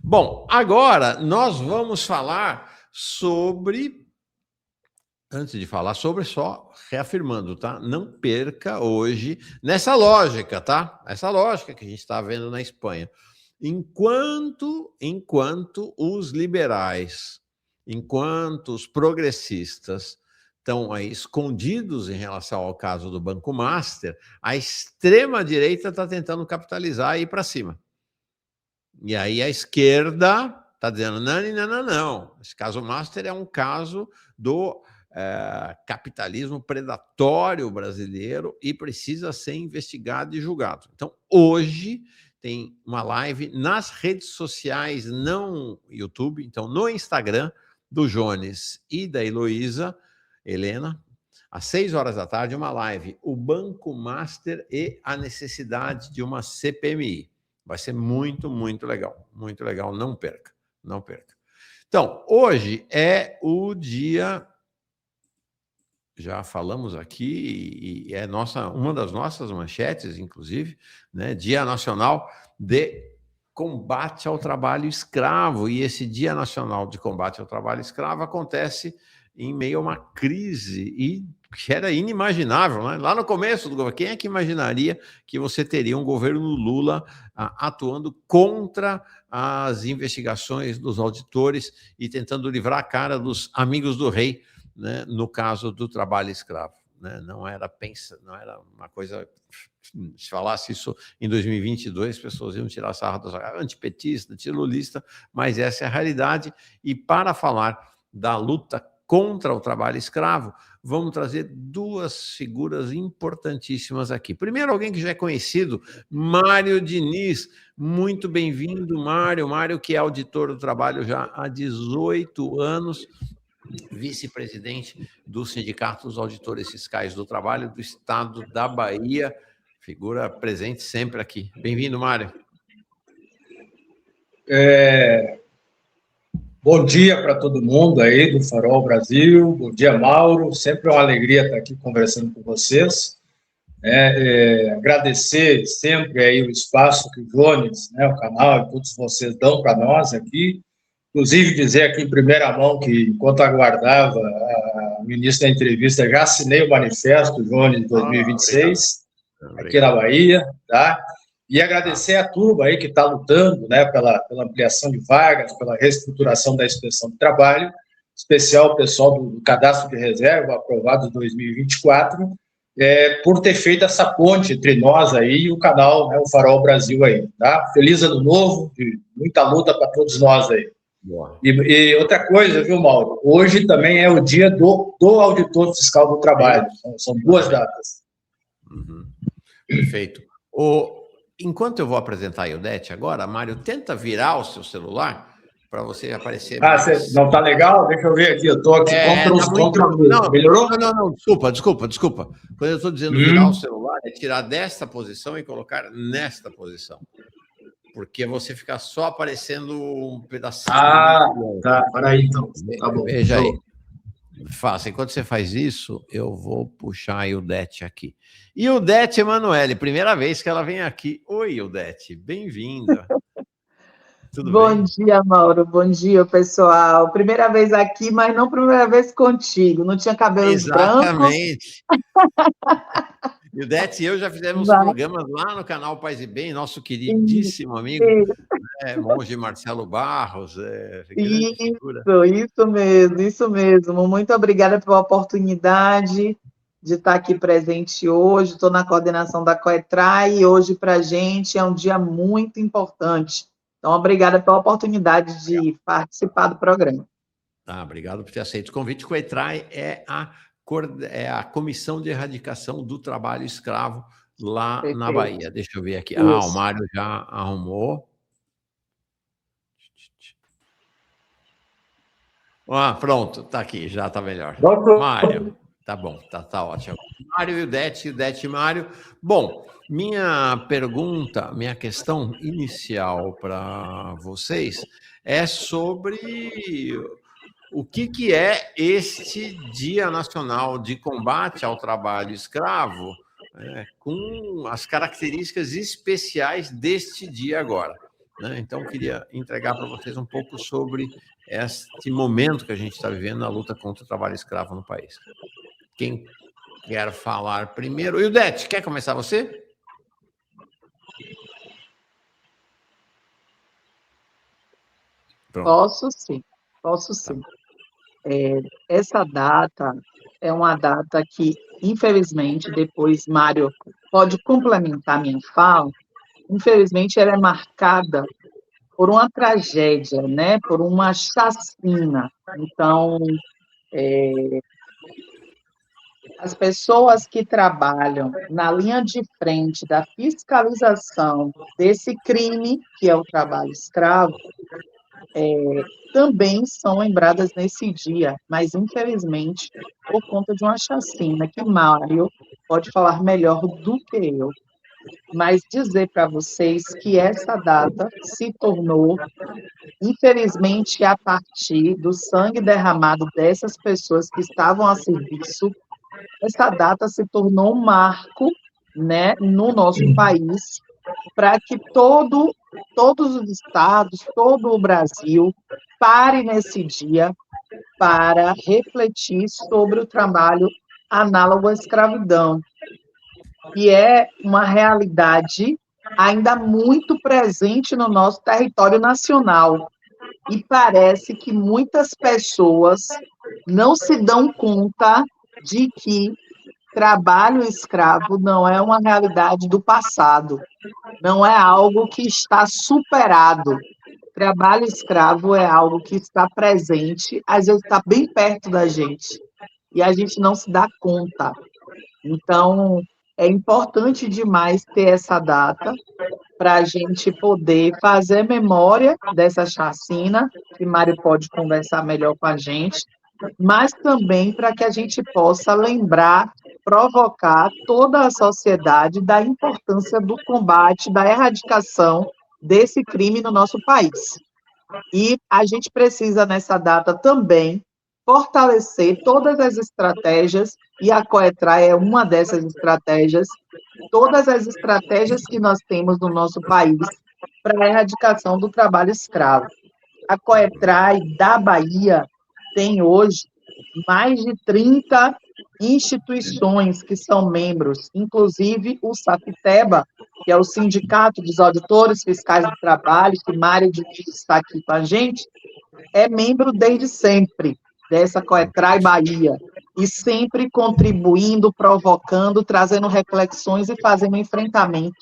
Bom, agora nós vamos falar sobre... Antes de falar sobre, só reafirmando, tá? Não perca hoje nessa lógica, tá? Essa lógica que a gente está vendo na Espanha. Enquanto os liberais, enquanto os progressistas estão aí escondidos em relação ao caso do Banco Master, a extrema-direita está tentando capitalizar e ir para cima. E aí a esquerda está dizendo, não. Esse caso Master é um caso do capitalismo predatório brasileiro e precisa ser investigado e julgado. Então, hoje tem uma live nas redes sociais, não YouTube, então no Instagram do Jones e da Heloísa Helena, às 6 horas da tarde, uma live, o Banco Master e a necessidade de uma CPMI. Vai ser muito legal, não perca, não perca. Então, hoje é o dia, já falamos aqui, e é uma das nossas manchetes, inclusive, né, Dia Nacional de Combate ao Trabalho Escravo, e esse Dia Nacional de Combate ao Trabalho Escravo acontece em meio a uma crise e que era inimaginável, né? Lá no começo do governo, quem é que imaginaria que você teria um governo Lula atuando contra as investigações dos auditores e tentando livrar a cara dos amigos do rei, né, no caso do trabalho escravo, né? Não era uma coisa... Se falasse isso em 2022, as pessoas iam tirar sarro dos antipetista, antilulista, mas essa é a realidade. E para falar da luta contra o trabalho escravo, vamos trazer duas figuras importantíssimas aqui. Primeiro, alguém que já é conhecido, Mário Diniz. Muito bem-vindo, Mário. Mário, que é auditor do trabalho já há 18 anos, vice-presidente do Sindicato dos Auditores Fiscais do Trabalho do Estado da Bahia, figura presente sempre aqui. Bem-vindo, Mário. Bom dia para todo mundo aí do Farol Brasil. Bom dia, Mauro. Sempre uma alegria estar aqui conversando com vocês. Agradecer sempre aí o espaço que o Jones, né, o canal e todos vocês dão para nós aqui. Inclusive dizer aqui em primeira mão que, enquanto aguardava o início da entrevista, já assinei o manifesto, Jones, de 2026, aqui na Bahia, tá? E agradecer a turma aí que está lutando, né, pela ampliação de vagas, pela reestruturação da inspeção de trabalho, em especial o pessoal do cadastro de reserva, aprovado em 2024, por ter feito essa ponte entre nós aí e o canal, né, o Farol Brasil aí, tá? Feliz ano novo, muita luta para todos nós aí. E outra coisa, viu, Mauro? Hoje também é o dia do auditor fiscal do trabalho. São duas datas. Perfeito. Enquanto eu vou apresentar a Ildete agora, Mário, tenta virar o seu celular para você aparecer mais... Não tá legal? Deixa eu ver aqui, eu estou aqui contra a luz. Melhorou? Não, desculpa. Quando eu estou dizendo virar o celular, é tirar desta posição e colocar nesta posição. Porque você fica só aparecendo um pedacinho. Tá. Peraí, então. Tá bom. Veja aí. Faça. Enquanto você faz isso, eu vou puxar a Ildete aqui. Ildete Emanuele, primeira vez que ela vem aqui. Oi, Ildete, bem-vinda. Tudo bem? Bom dia, Mauro. Bom dia, pessoal. Primeira vez aqui, mas não primeira vez contigo. Não tinha cabelos brancos. Exatamente. Ildete e eu já fizemos programas lá no canal Paz e Bem, nosso queridíssimo amigo, monge Marcelo Barros. Isso mesmo. Muito obrigada pela oportunidade de estar aqui presente hoje. Estou na coordenação da Coetrai e hoje, para a gente, é um dia muito importante. Então, obrigada pela oportunidade de participar do programa. Obrigado por ter aceito o convite. Coetrai é a Comissão de Erradicação do Trabalho Escravo lá na Bahia. Deixa eu ver aqui. O Mário já arrumou. Pronto, está aqui, já está melhor. Mário, tá bom, tá ótimo. Mário e Ildete, Mário. Bom, minha questão inicial para vocês é sobre o que é este Dia Nacional de Combate ao Trabalho Escravo, com as características especiais deste dia agora. né? Então, queria entregar para vocês um pouco sobre este momento que a gente está vivendo na luta contra o trabalho escravo no país. Quem quer falar primeiro? Ildete, quer começar você? Pronto. Posso sim. Essa data é uma data que, infelizmente, depois Mário pode complementar minha fala, infelizmente ela é marcada por uma tragédia, né, por uma chacina. Então, as pessoas que trabalham na linha de frente da fiscalização desse crime, que é o trabalho escravo, também são lembradas nesse dia, mas infelizmente por conta de uma chacina que Mário pode falar melhor do que eu. Mas dizer para vocês que essa data se tornou, infelizmente, a partir do sangue derramado dessas pessoas que estavam a serviço, essa data se tornou um marco, né, no nosso país, para que todos os estados, todo o Brasil, pare nesse dia para refletir sobre o trabalho análogo à escravidão, que é uma realidade ainda muito presente no nosso território nacional. E parece que muitas pessoas não se dão conta de que trabalho escravo não é uma realidade do passado, não é algo que está superado. Trabalho escravo é algo que está presente, às vezes está bem perto da gente, e a gente não se dá conta. Então, é importante demais ter essa data para a gente poder fazer memória dessa chacina, que Mário pode conversar melhor com a gente, mas também para que a gente possa lembrar, provocar toda a sociedade da importância do combate, da erradicação desse crime no nosso país. E a gente precisa, nessa data, também fortalecer todas as estratégias, e a Coetrai é uma dessas estratégias, todas as estratégias que nós temos no nosso país para a erradicação do trabalho escravo. A Coetrai da Bahia tem hoje mais de 30 instituições que são membros, inclusive o SAFTEBA, que é o Sindicato dos Auditores Fiscais do Trabalho, que Mário Diniz está aqui com a gente, é membro desde sempre dessa Coetrai Bahia, e sempre contribuindo, provocando, trazendo reflexões e fazendo um enfrentamento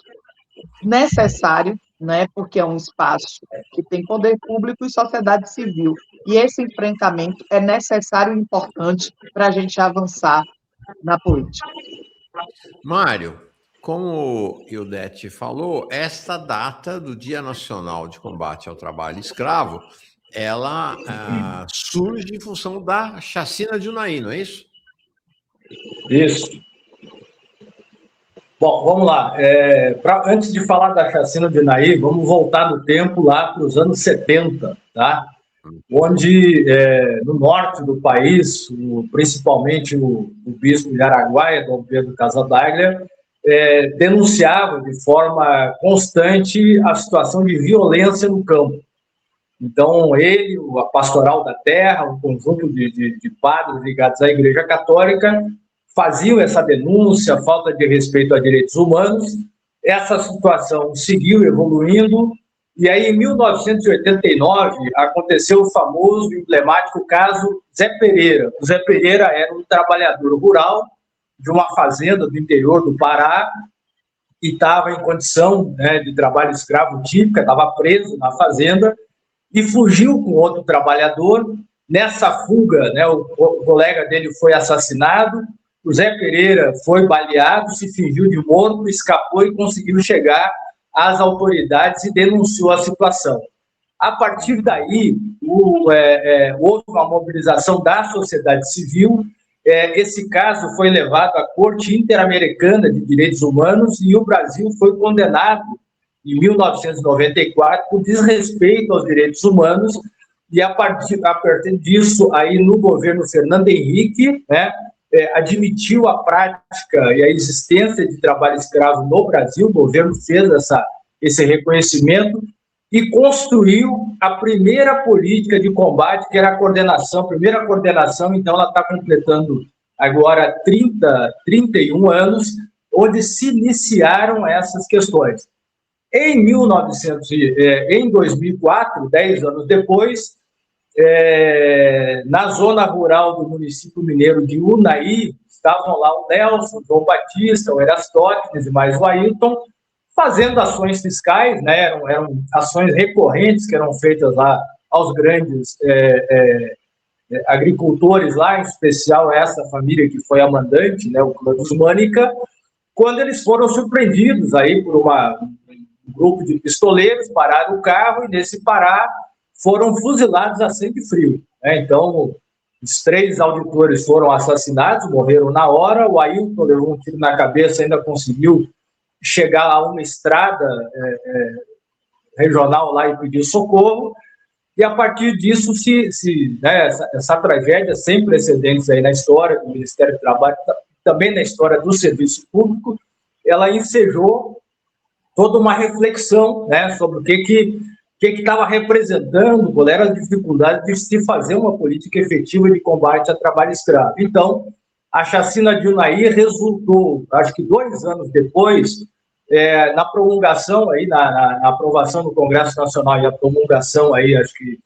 necessário, né, porque é um espaço que tem poder público e sociedade civil, e esse enfrentamento é necessário e importante para a gente avançar na política. Mário, como o Ildete falou, esta data do Dia Nacional de Combate ao Trabalho Escravo, ela surge em função da chacina de Unai, não é isso? Isso. Bom, vamos lá. Antes de falar da chacina de Unai, vamos voltar no tempo lá para os anos 70, tá? Onde, no norte do país, principalmente o bispo de Araguaia, Dom Pedro Casadaglia, denunciava de forma constante a situação de violência no campo. Então, ele, a Pastoral da Terra, um conjunto de padres ligados à Igreja Católica, faziam essa denúncia, falta de respeito a direitos humanos. Essa situação seguiu evoluindo, e aí, em 1989, aconteceu o famoso, emblemático caso Zé Pereira. O Zé Pereira era um trabalhador rural de uma fazenda do interior do Pará, e estava em condição, né, de trabalho escravo típica, estava preso na fazenda, e fugiu com outro trabalhador. Nessa fuga, né, o colega dele foi assassinado, o Zé Pereira foi baleado, se fingiu de morto, escapou e conseguiu chegar às autoridades e denunciou a situação. A partir daí, houve uma mobilização da sociedade civil. Esse caso foi levado à Corte Interamericana de Direitos Humanos e o Brasil foi condenado em 1994 por desrespeito aos direitos humanos, e a partir disso, aí no governo Fernando Henrique, né, admitiu a prática e a existência de trabalho escravo no Brasil. O governo fez esse reconhecimento, e construiu a primeira política de combate, que era a coordenação, a primeira coordenação, então ela está completando agora 31 anos, onde se iniciaram essas questões. Em 2004, 10 anos depois, na zona rural do município mineiro de Unai, estavam lá o Nelson, o João Batista, o Erastótenes e mais o Ailton, fazendo ações fiscais, né? Eram ações recorrentes que eram feitas lá aos grandes agricultores lá, em especial essa família que foi a mandante, né, o Clãs Mânica, quando eles foram surpreendidos aí por um grupo de pistoleiros, pararam o carro e, nesse parar, foram fuzilados a sangue frio, né? Então, os 3 auditores foram assassinados, morreram na hora, o Ailton levou um tiro na cabeça, ainda conseguiu chegar a uma estrada regional lá e pedir socorro, e a partir disso, né, essa tragédia sem precedentes aí na história do Ministério do Trabalho, também na história do serviço público, ela ensejou toda uma reflexão, né, sobre o que estava representando, qual era a dificuldade de se fazer uma política efetiva de combate ao trabalho escravo. Então, a chacina de Unai resultou, acho que 2 anos depois, na promulgação, aí, na aprovação do Congresso Nacional e a promulgação, aí, acho que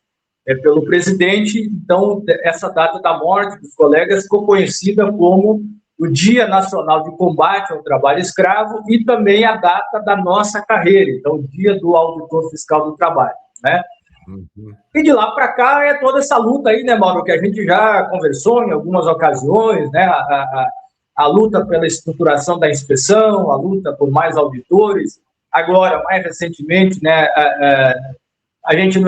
pelo presidente. Então, essa data da morte dos colegas ficou conhecida como o Dia Nacional de Combate ao Trabalho Escravo e também a data da nossa carreira, então, o Dia do Auditor Fiscal do Trabalho, né? Uhum. E de lá para cá é toda essa luta aí, né, Mauro, que a gente já conversou em algumas ocasiões, né, a luta pela estruturação da inspeção, a luta por mais auditores. Agora, mais recentemente, né, a gente,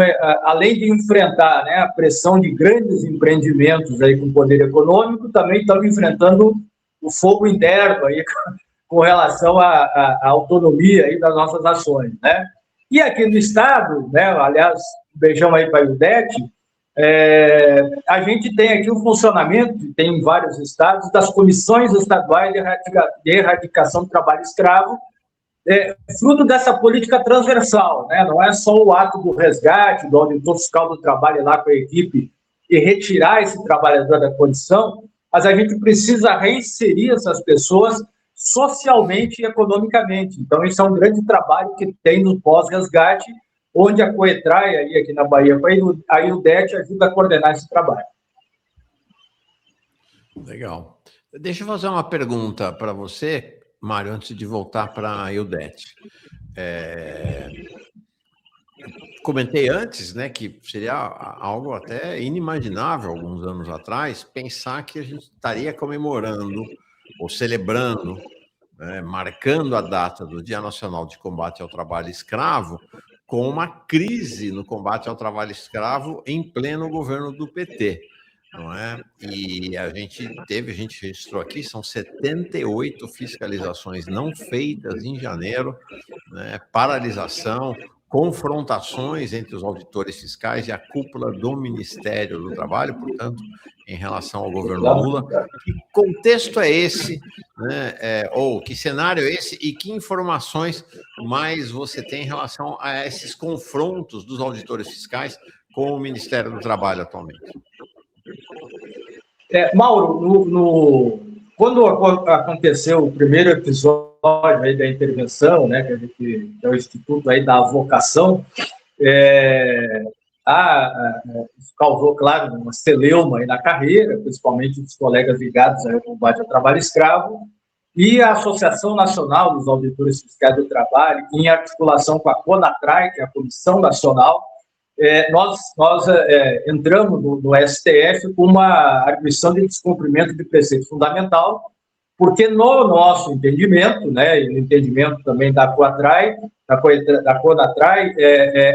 além de enfrentar, né, a pressão de grandes empreendimentos aí com poder econômico, também estamos enfrentando o fogo interno aí com relação à autonomia aí das nossas ações, né? E aqui no Estado, né, aliás, um beijão aí para a Ildete, a gente tem aqui o funcionamento, tem em vários estados, das comissões estaduais de erradicação do trabalho escravo, fruto dessa política transversal, né? Não é só o ato do resgate, do auditor fiscal do trabalho ir lá com a equipe e retirar esse trabalhador da condição, mas a gente precisa reinserir essas pessoas socialmente e economicamente. Então, isso é um grande trabalho que tem no pós-resgate, onde a Coetrai, aí aqui na Bahia, a Ildete ajuda a coordenar esse trabalho. Legal. Deixa eu fazer uma pergunta para você, Mário, antes de voltar para a Ildete. Comentei antes, né, que seria algo até inimaginável alguns anos atrás pensar que a gente estaria comemorando ou celebrando, né, marcando a data do Dia Nacional de Combate ao Trabalho Escravo com uma crise no combate ao trabalho escravo em pleno governo do PT, não é? E a gente registrou aqui, são 78 fiscalizações não feitas em janeiro, né, paralisação, confrontações entre os auditores fiscais e a cúpula do Ministério do Trabalho, portanto, em relação ao governo Lula. Que contexto é esse, né? Ou que cenário é esse e que informações mais você tem em relação a esses confrontos dos auditores fiscais com o Ministério do Trabalho atualmente? Mauro, quando aconteceu o primeiro episódio aí da intervenção, né, que é o Instituto aí da Avocação, isso causou, claro, uma celeuma aí na carreira, principalmente dos colegas ligados ao combate ao trabalho escravo, e a Associação Nacional dos Auditores Fiscais do Trabalho, em articulação com a CONATRAI, que é a Comissão Nacional, nós entramos no STF com uma arguição de descumprimento de preceito fundamental, porque no nosso entendimento, né, e no entendimento também da CONATRAI,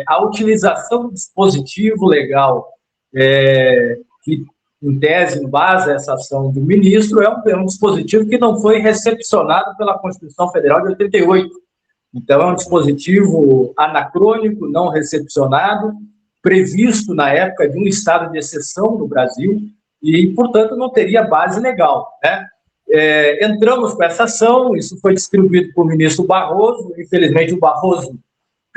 a utilização do dispositivo legal que, em tese, embasa essa ação do ministro, é um dispositivo que não foi recepcionado pela Constituição Federal de 88. Então, é um dispositivo anacrônico, não recepcionado, previsto na época de um estado de exceção no Brasil e, portanto, não teria base legal, né? Entramos com essa ação, isso foi distribuído por ministro Barroso, infelizmente o Barroso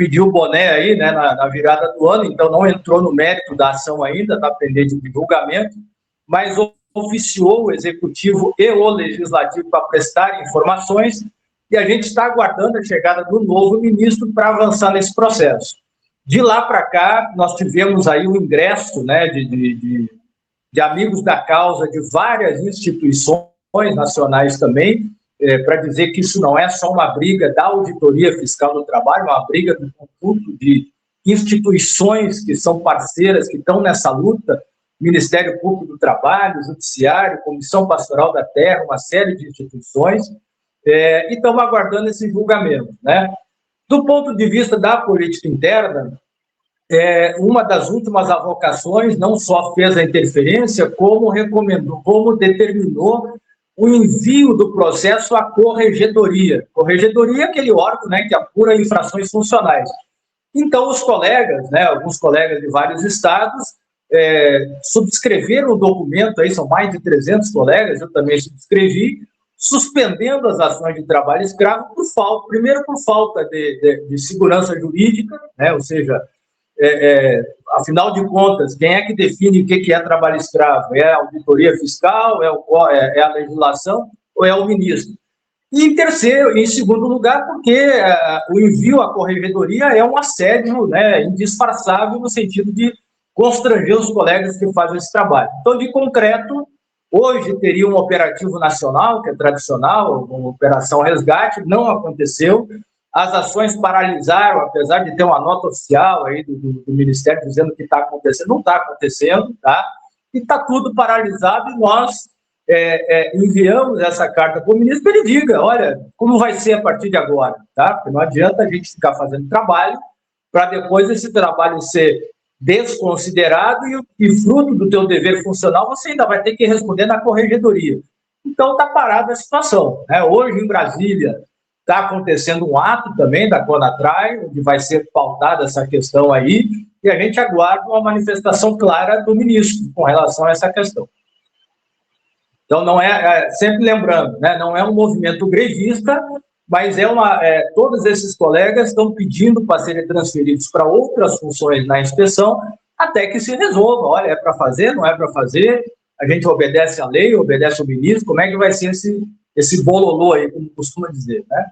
pediu o boné aí, né, na virada do ano, então não entrou no mérito da ação ainda, está pendente de julgamento, mas oficiou o Executivo e o Legislativo para prestar informações, e a gente está aguardando a chegada do novo ministro para avançar nesse processo. De lá para cá, nós tivemos aí o ingresso, né, de amigos da causa de várias instituições nacionais também, para dizer que isso não é só uma briga da Auditoria Fiscal do Trabalho, é uma briga do conjunto de instituições que são parceiras, que estão nessa luta, Ministério Público do Trabalho, Judiciário, Comissão Pastoral da Terra, uma série de instituições, e estamos aguardando esse julgamento, né? Do ponto de vista da política interna, uma das últimas avocações não só fez a interferência, como recomendou, como determinou o envio do processo à corregedoria. Corregedoria é aquele órgão, né, que apura infrações funcionais. Então, os colegas, né, alguns colegas de vários estados, subscreveram o documento, aí são mais de 300 colegas, eu também subscrevi, suspendendo as ações de trabalho escravo primeiro por falta de segurança jurídica, né, ou seja, afinal de contas, quem é que define o que é trabalho escravo? É a auditoria fiscal, é a legislação ou é o ministro? E em segundo lugar, porque o envio à corregedoria é um assédio, né, indisfarçável no sentido de constranger os colegas que fazem esse trabalho. Então, de concreto, hoje teria um operativo nacional, que é tradicional, uma operação resgate, não aconteceu. As ações paralisaram, apesar de ter uma nota oficial aí do Ministério dizendo que está acontecendo, não está acontecendo, tá? E está tudo paralisado e nós enviamos essa carta para o ministro para ele diga, olha, como vai ser a partir de agora, tá? Porque não adianta a gente ficar fazendo trabalho para depois esse trabalho ser desconsiderado e fruto do teu dever funcional você ainda vai ter que responder na corregedoria. Então está parada a situação, né? Hoje em Brasília está acontecendo um ato também da CONATRAI, onde vai ser pautada essa questão aí, e a gente aguarda uma manifestação clara do ministro com relação a essa questão. Então, não sempre lembrando, né, não é um movimento grevista, mas todos esses colegas estão pedindo para serem transferidos para outras funções na inspeção, até que se resolva, olha, é para fazer, não é para fazer, a gente obedece à lei, obedece ao ministro, como é que vai ser esse bololô aí, como costuma dizer, né?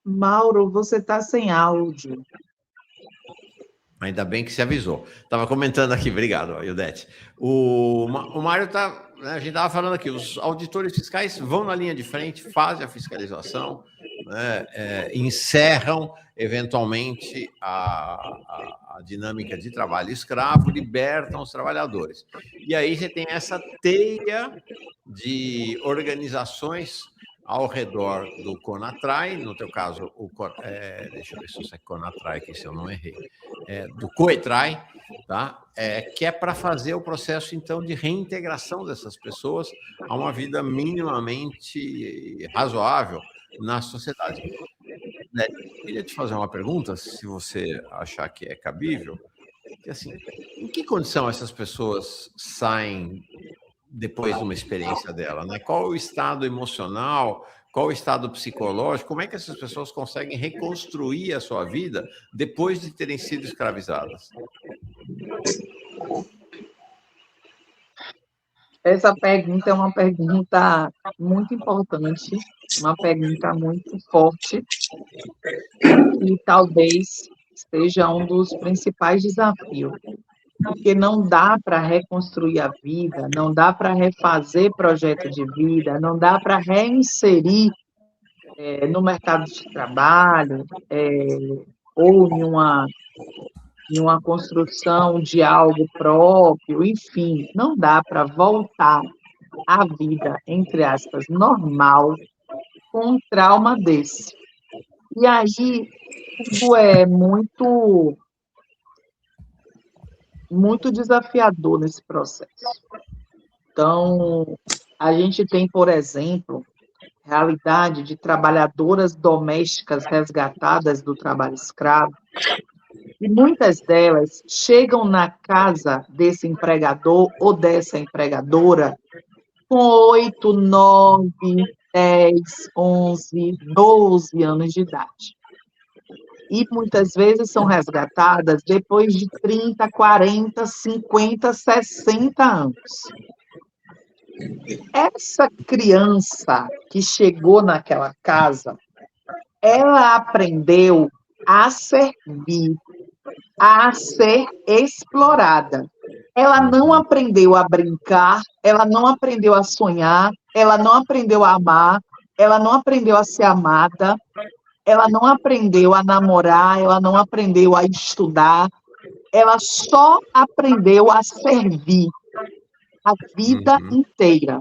Mauro, você está sem áudio. Ainda bem que se avisou. Estava comentando aqui, obrigado, Ildete. O Mário está. Né, a gente estava falando aqui, os auditores fiscais vão na linha de frente, fazem a fiscalização, né, encerram eventualmente a dinâmica de trabalho escravo, libertam os trabalhadores. E aí você tem essa teia de organizações ao redor do CONATRAI, no teu caso, deixa eu ver se é CONATRAI, que se eu não errei, do COETRAI, tá? Que é para fazer o processo, então, de reintegração dessas pessoas a uma vida minimamente razoável na sociedade. Eu queria te fazer uma pergunta, se você achar que é cabível, que, assim, em que condição essas pessoas saem depois de uma experiência dela, né? Qual o estado emocional, qual o estado psicológico, como é que essas pessoas conseguem reconstruir a sua vida depois de terem sido escravizadas? Essa pergunta é uma pergunta muito importante, uma pergunta muito forte, e talvez seja um dos principais desafios. Porque não dá para reconstruir a vida, não dá para refazer projeto de vida, não dá para reinserir no mercado de trabalho ou em uma construção de algo próprio, enfim, não dá para voltar à vida, entre aspas, normal com um trauma desse. E aí, tudo é muito desafiador nesse processo. Então, a gente tem, por exemplo, realidade de trabalhadoras domésticas resgatadas do trabalho escravo, E muitas delas chegam na casa desse empregador ou dessa empregadora com 8, 9, 10, 11, 12 anos de idade. E muitas vezes são resgatadas depois de 30, 40, 50, 60 anos. Essa criança que chegou naquela casa, ela aprendeu a servir, a ser explorada. Ela não aprendeu a brincar, ela não aprendeu a sonhar, ela não aprendeu a amar, ela não aprendeu a ser amada, ela não aprendeu a namorar, ela não aprendeu a estudar, ela só aprendeu a servir a vida inteira.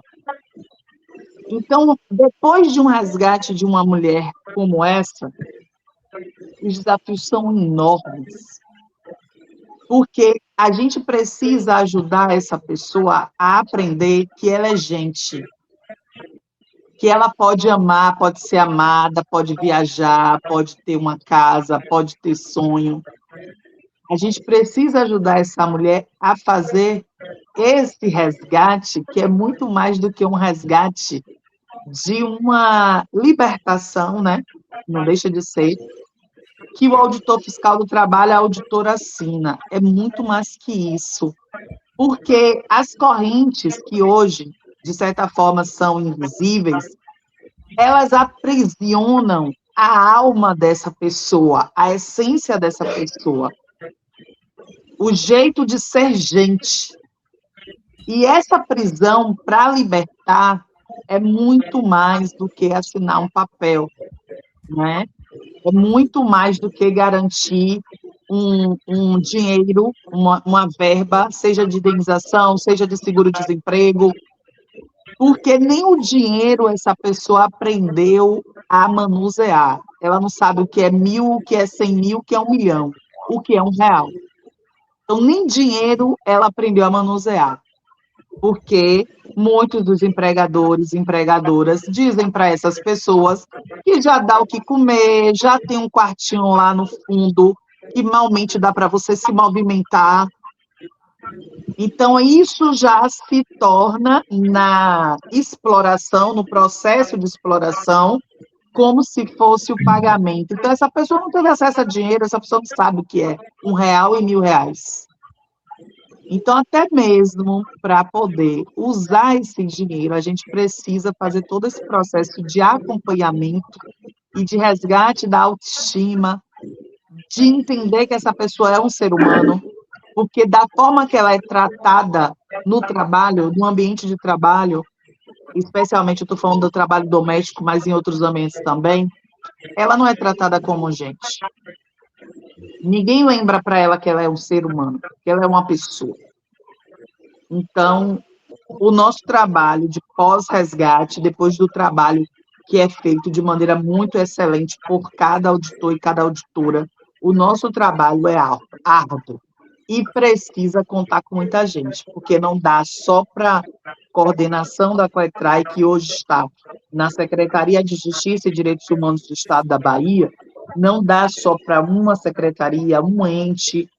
Então, depois de um resgate de uma mulher como essa, os desafios são enormes, porque a gente precisa ajudar essa pessoa a aprender que ela é gente, que ela pode amar, pode ser amada, pode viajar, pode ter uma casa, pode ter sonho. A gente precisa ajudar essa mulher a fazer esse resgate, que é muito mais do que um resgate de uma libertação, né? Não deixa de ser, que o auditor fiscal do trabalho, a auditora assina. É muito mais que isso. Porque as correntes que hoje, de certa forma, são invisíveis, elas aprisionam a alma dessa pessoa, a essência dessa pessoa, o jeito de ser gente. E essa prisão, para libertar, é muito mais do que assinar um papel, né? É muito mais do que garantir um dinheiro, uma verba, seja de indenização, seja de seguro-desemprego, porque nem o dinheiro essa pessoa aprendeu a manusear. Ela não sabe o que é 1.000, o que é 100.000, o que é 1 milhão, o que é R$ 1. Então, nem dinheiro ela aprendeu a manusear, porque muitos dos empregadores e empregadoras dizem para essas pessoas que já dá o que comer, já tem um quartinho lá no fundo, que malmente dá para você se movimentar. Então, isso já se torna, na exploração, no processo de exploração, como se fosse o pagamento. Então, essa pessoa não teve acesso a dinheiro, essa pessoa não sabe o que é R$ 1 e R$ 1.000. Então, até mesmo para poder usar esse dinheiro, a gente precisa fazer todo esse processo de acompanhamento e de resgate da autoestima, de entender que essa pessoa é um ser humano, porque da forma que ela é tratada no trabalho, no ambiente de trabalho, especialmente eu estou falando do trabalho doméstico, mas em outros ambientes também, ela não é tratada como gente. Ninguém lembra para ela que ela é um ser humano, que ela é uma pessoa. Então, o nosso trabalho de pós-resgate, depois do trabalho que é feito de maneira muito excelente por cada auditor e cada auditora, o nosso trabalho é árduo e precisa contar com muita gente, porque não dá só para coordenação da COETRAI, que hoje está na Secretaria de Justiça e Direitos Humanos do Estado da Bahia, não dá só para uma secretaria, um ente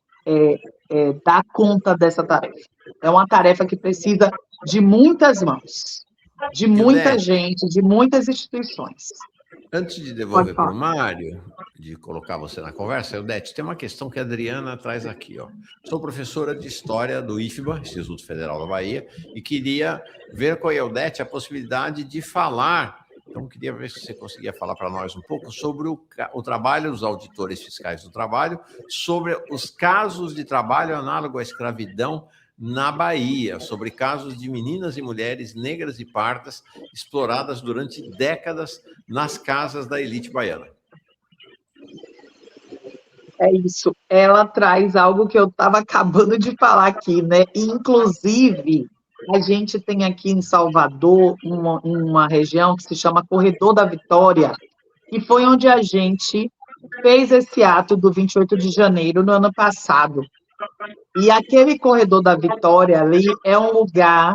dar conta dessa tarefa. É uma tarefa que precisa de muitas mãos, de muita gente, de muitas instituições. Antes de devolver para o Mário, de colocar você na conversa, Eudete, tem uma questão que a Adriana traz aqui. Ó. Sou professora de História do IFBA, Instituto Federal da Bahia, e queria ver com a Eudete a possibilidade de falar. Então, queria ver se você conseguia falar para nós um pouco sobre o trabalho dos auditores fiscais do trabalho, sobre os casos de trabalho análogo à escravidão na Bahia, sobre casos de meninas e mulheres negras e pardas exploradas durante décadas nas casas da elite baiana. É isso. Ela traz algo que eu estava acabando de falar aqui, né? Inclusive, a gente tem aqui em Salvador uma região que se chama Corredor da Vitória, e foi onde a gente fez esse ato do 28 de janeiro no ano passado. E aquele Corredor da Vitória ali é um lugar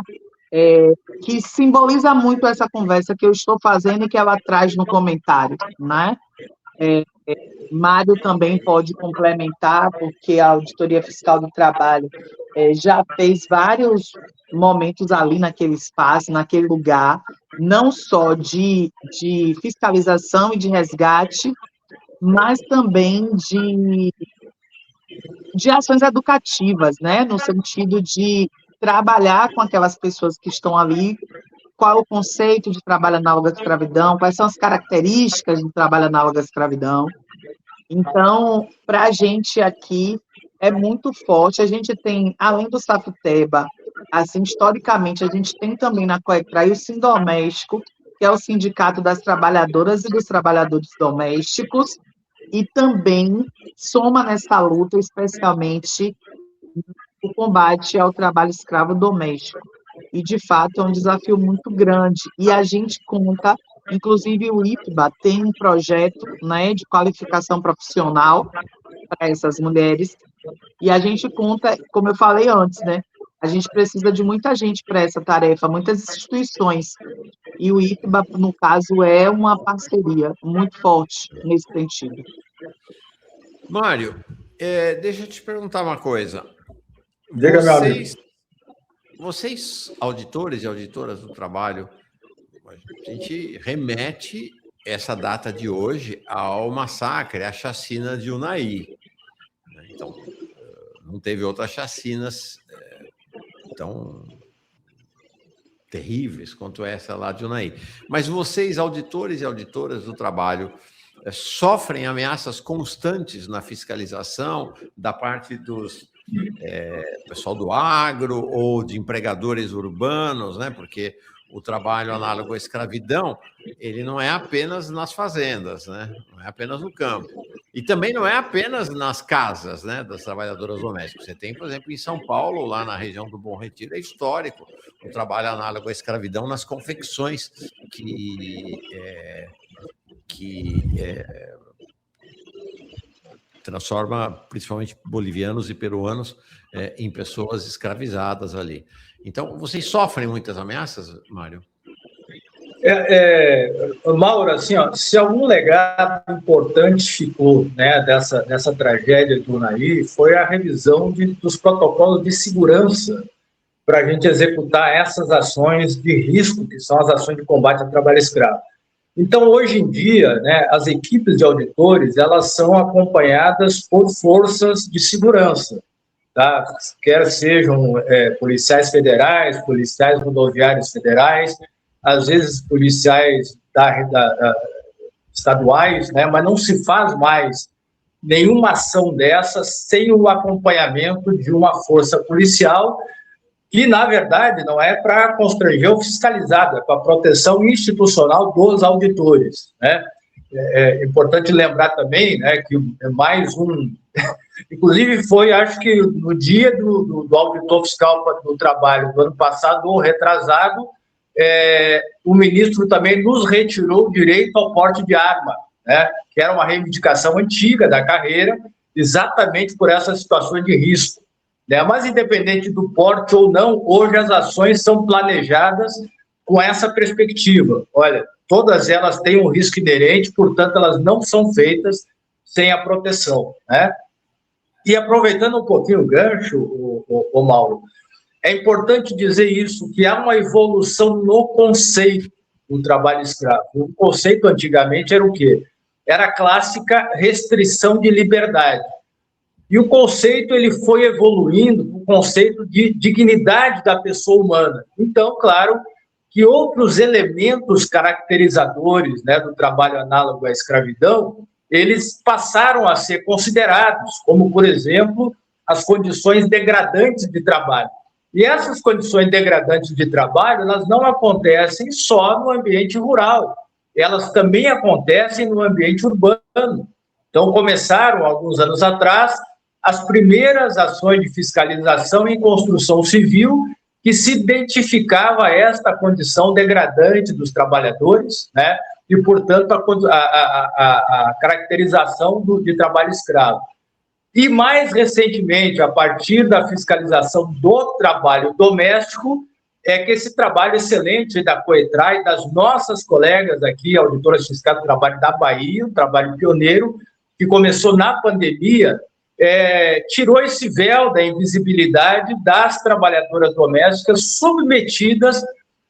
que simboliza muito essa conversa que eu estou fazendo e que ela traz no comentário, né? Mário também pode complementar, porque a Auditoria Fiscal do Trabalho já fez vários momentos ali naquele espaço, naquele lugar, não só de fiscalização e de resgate, mas também de ações educativas, né, no sentido de trabalhar com aquelas pessoas que estão ali, qual é o conceito de trabalho análogo à escravidão, quais são as características de trabalho análogo à escravidão. Então, para a gente aqui é muito forte. A gente tem, além do Safuteba, assim, historicamente, a gente tem também na Coetrá o Sindoméstico, que é o Sindicato das Trabalhadoras e dos Trabalhadores Domésticos, e também soma nessa luta, especialmente, o combate ao trabalho escravo doméstico. E, de fato, é um desafio muito grande. E a gente conta, inclusive o IPBA tem um projeto, né, de qualificação profissional para essas mulheres, e a gente conta, como eu falei antes, né, a gente precisa de muita gente para essa tarefa, muitas instituições, e o IPBA, no caso, é uma parceria muito forte nesse sentido. Mário, deixa eu te perguntar uma coisa. Diga, meu amigo. Vocês, auditores e auditoras do trabalho, a gente remete essa data de hoje ao massacre, à chacina de Unai. Então, não teve outras chacinas tão terríveis quanto essa lá de Unai. Mas vocês, auditores e auditoras do trabalho, sofrem ameaças constantes na fiscalização da parte dos pessoal do agro ou de empregadores urbanos, né? Porque o trabalho análogo à escravidão, ele não é apenas nas fazendas, né? Não é apenas no campo. E também não é apenas nas casas, né, das trabalhadoras domésticas. Você tem, por exemplo, em São Paulo, lá na região do Bom Retiro, é histórico o trabalho análogo à escravidão nas confecções que transforma principalmente bolivianos e peruanos em pessoas escravizadas ali. Então, vocês sofrem muitas ameaças, Mário? Mauro, assim, ó, se algum legado importante ficou, né, dessa tragédia do Unai, foi a revisão dos protocolos de segurança para a gente executar essas ações de risco, que são as ações de combate ao trabalho escravo. Então, hoje em dia, né, as equipes de auditores, elas são acompanhadas por forças de segurança, tá? Quer sejam policiais federais, policiais rodoviários federais, às vezes policiais estaduais, né, mas não se faz mais nenhuma ação dessas sem o acompanhamento de uma força policial, que, na verdade, não é para constranger ou fiscalizar, é para a proteção institucional dos auditores, né? É importante lembrar também, né, que é mais um... Inclusive, foi, acho que no dia do auditor fiscal do trabalho do ano passado, ou retrasado, o ministro também nos retirou o direito ao porte de arma, né, que era uma reivindicação antiga da carreira, exatamente por essas situações de risco. Mas, independente do porte ou não, hoje as ações são planejadas com essa perspectiva. Olha, todas elas têm um risco inerente, portanto, elas não são feitas sem a proteção, né? E aproveitando um pouquinho o gancho, o Mauro, é importante dizer isso, que há uma evolução no conceito do trabalho escravo. O conceito antigamente era o quê? Era a clássica restrição de liberdade. E o conceito ele foi evoluindo para o conceito de dignidade da pessoa humana. Então, claro, que outros elementos caracterizadores, né, do trabalho análogo à escravidão, eles passaram a ser considerados, como, por exemplo, as condições degradantes de trabalho. E essas condições degradantes de trabalho, elas não acontecem só no ambiente rural, elas também acontecem no ambiente urbano. Então, começaram, alguns anos atrás, as primeiras ações de fiscalização em construção civil que se identificava esta condição degradante dos trabalhadores, né? E, portanto, a caracterização de trabalho escravo. E, mais recentemente, a partir da fiscalização do trabalho doméstico, é que esse trabalho excelente da Coetrai, das nossas colegas aqui, auditoras fiscais do trabalho da Bahia, um trabalho pioneiro, que começou na pandemia, tirou esse véu da invisibilidade das trabalhadoras domésticas submetidas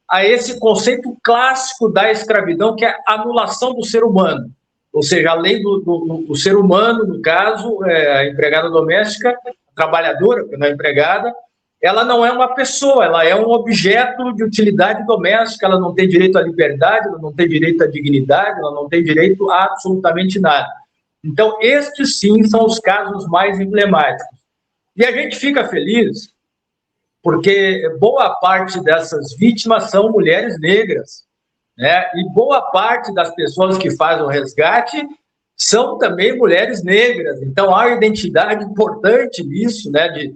a esse conceito clássico da escravidão, que é a anulação do ser humano. Ou seja, além do ser humano, no caso, a empregada doméstica, a trabalhadora, que não é empregada, ela não é uma pessoa, ela é um objeto de utilidade doméstica, ela não tem direito à liberdade, ela não tem direito à dignidade, ela não tem direito a absolutamente nada. Então, estes sim são os casos mais emblemáticos. E a gente fica feliz porque boa parte dessas vítimas são mulheres negras, né? E boa parte das pessoas que fazem o resgate são também mulheres negras. Então, há uma identidade importante nisso, né?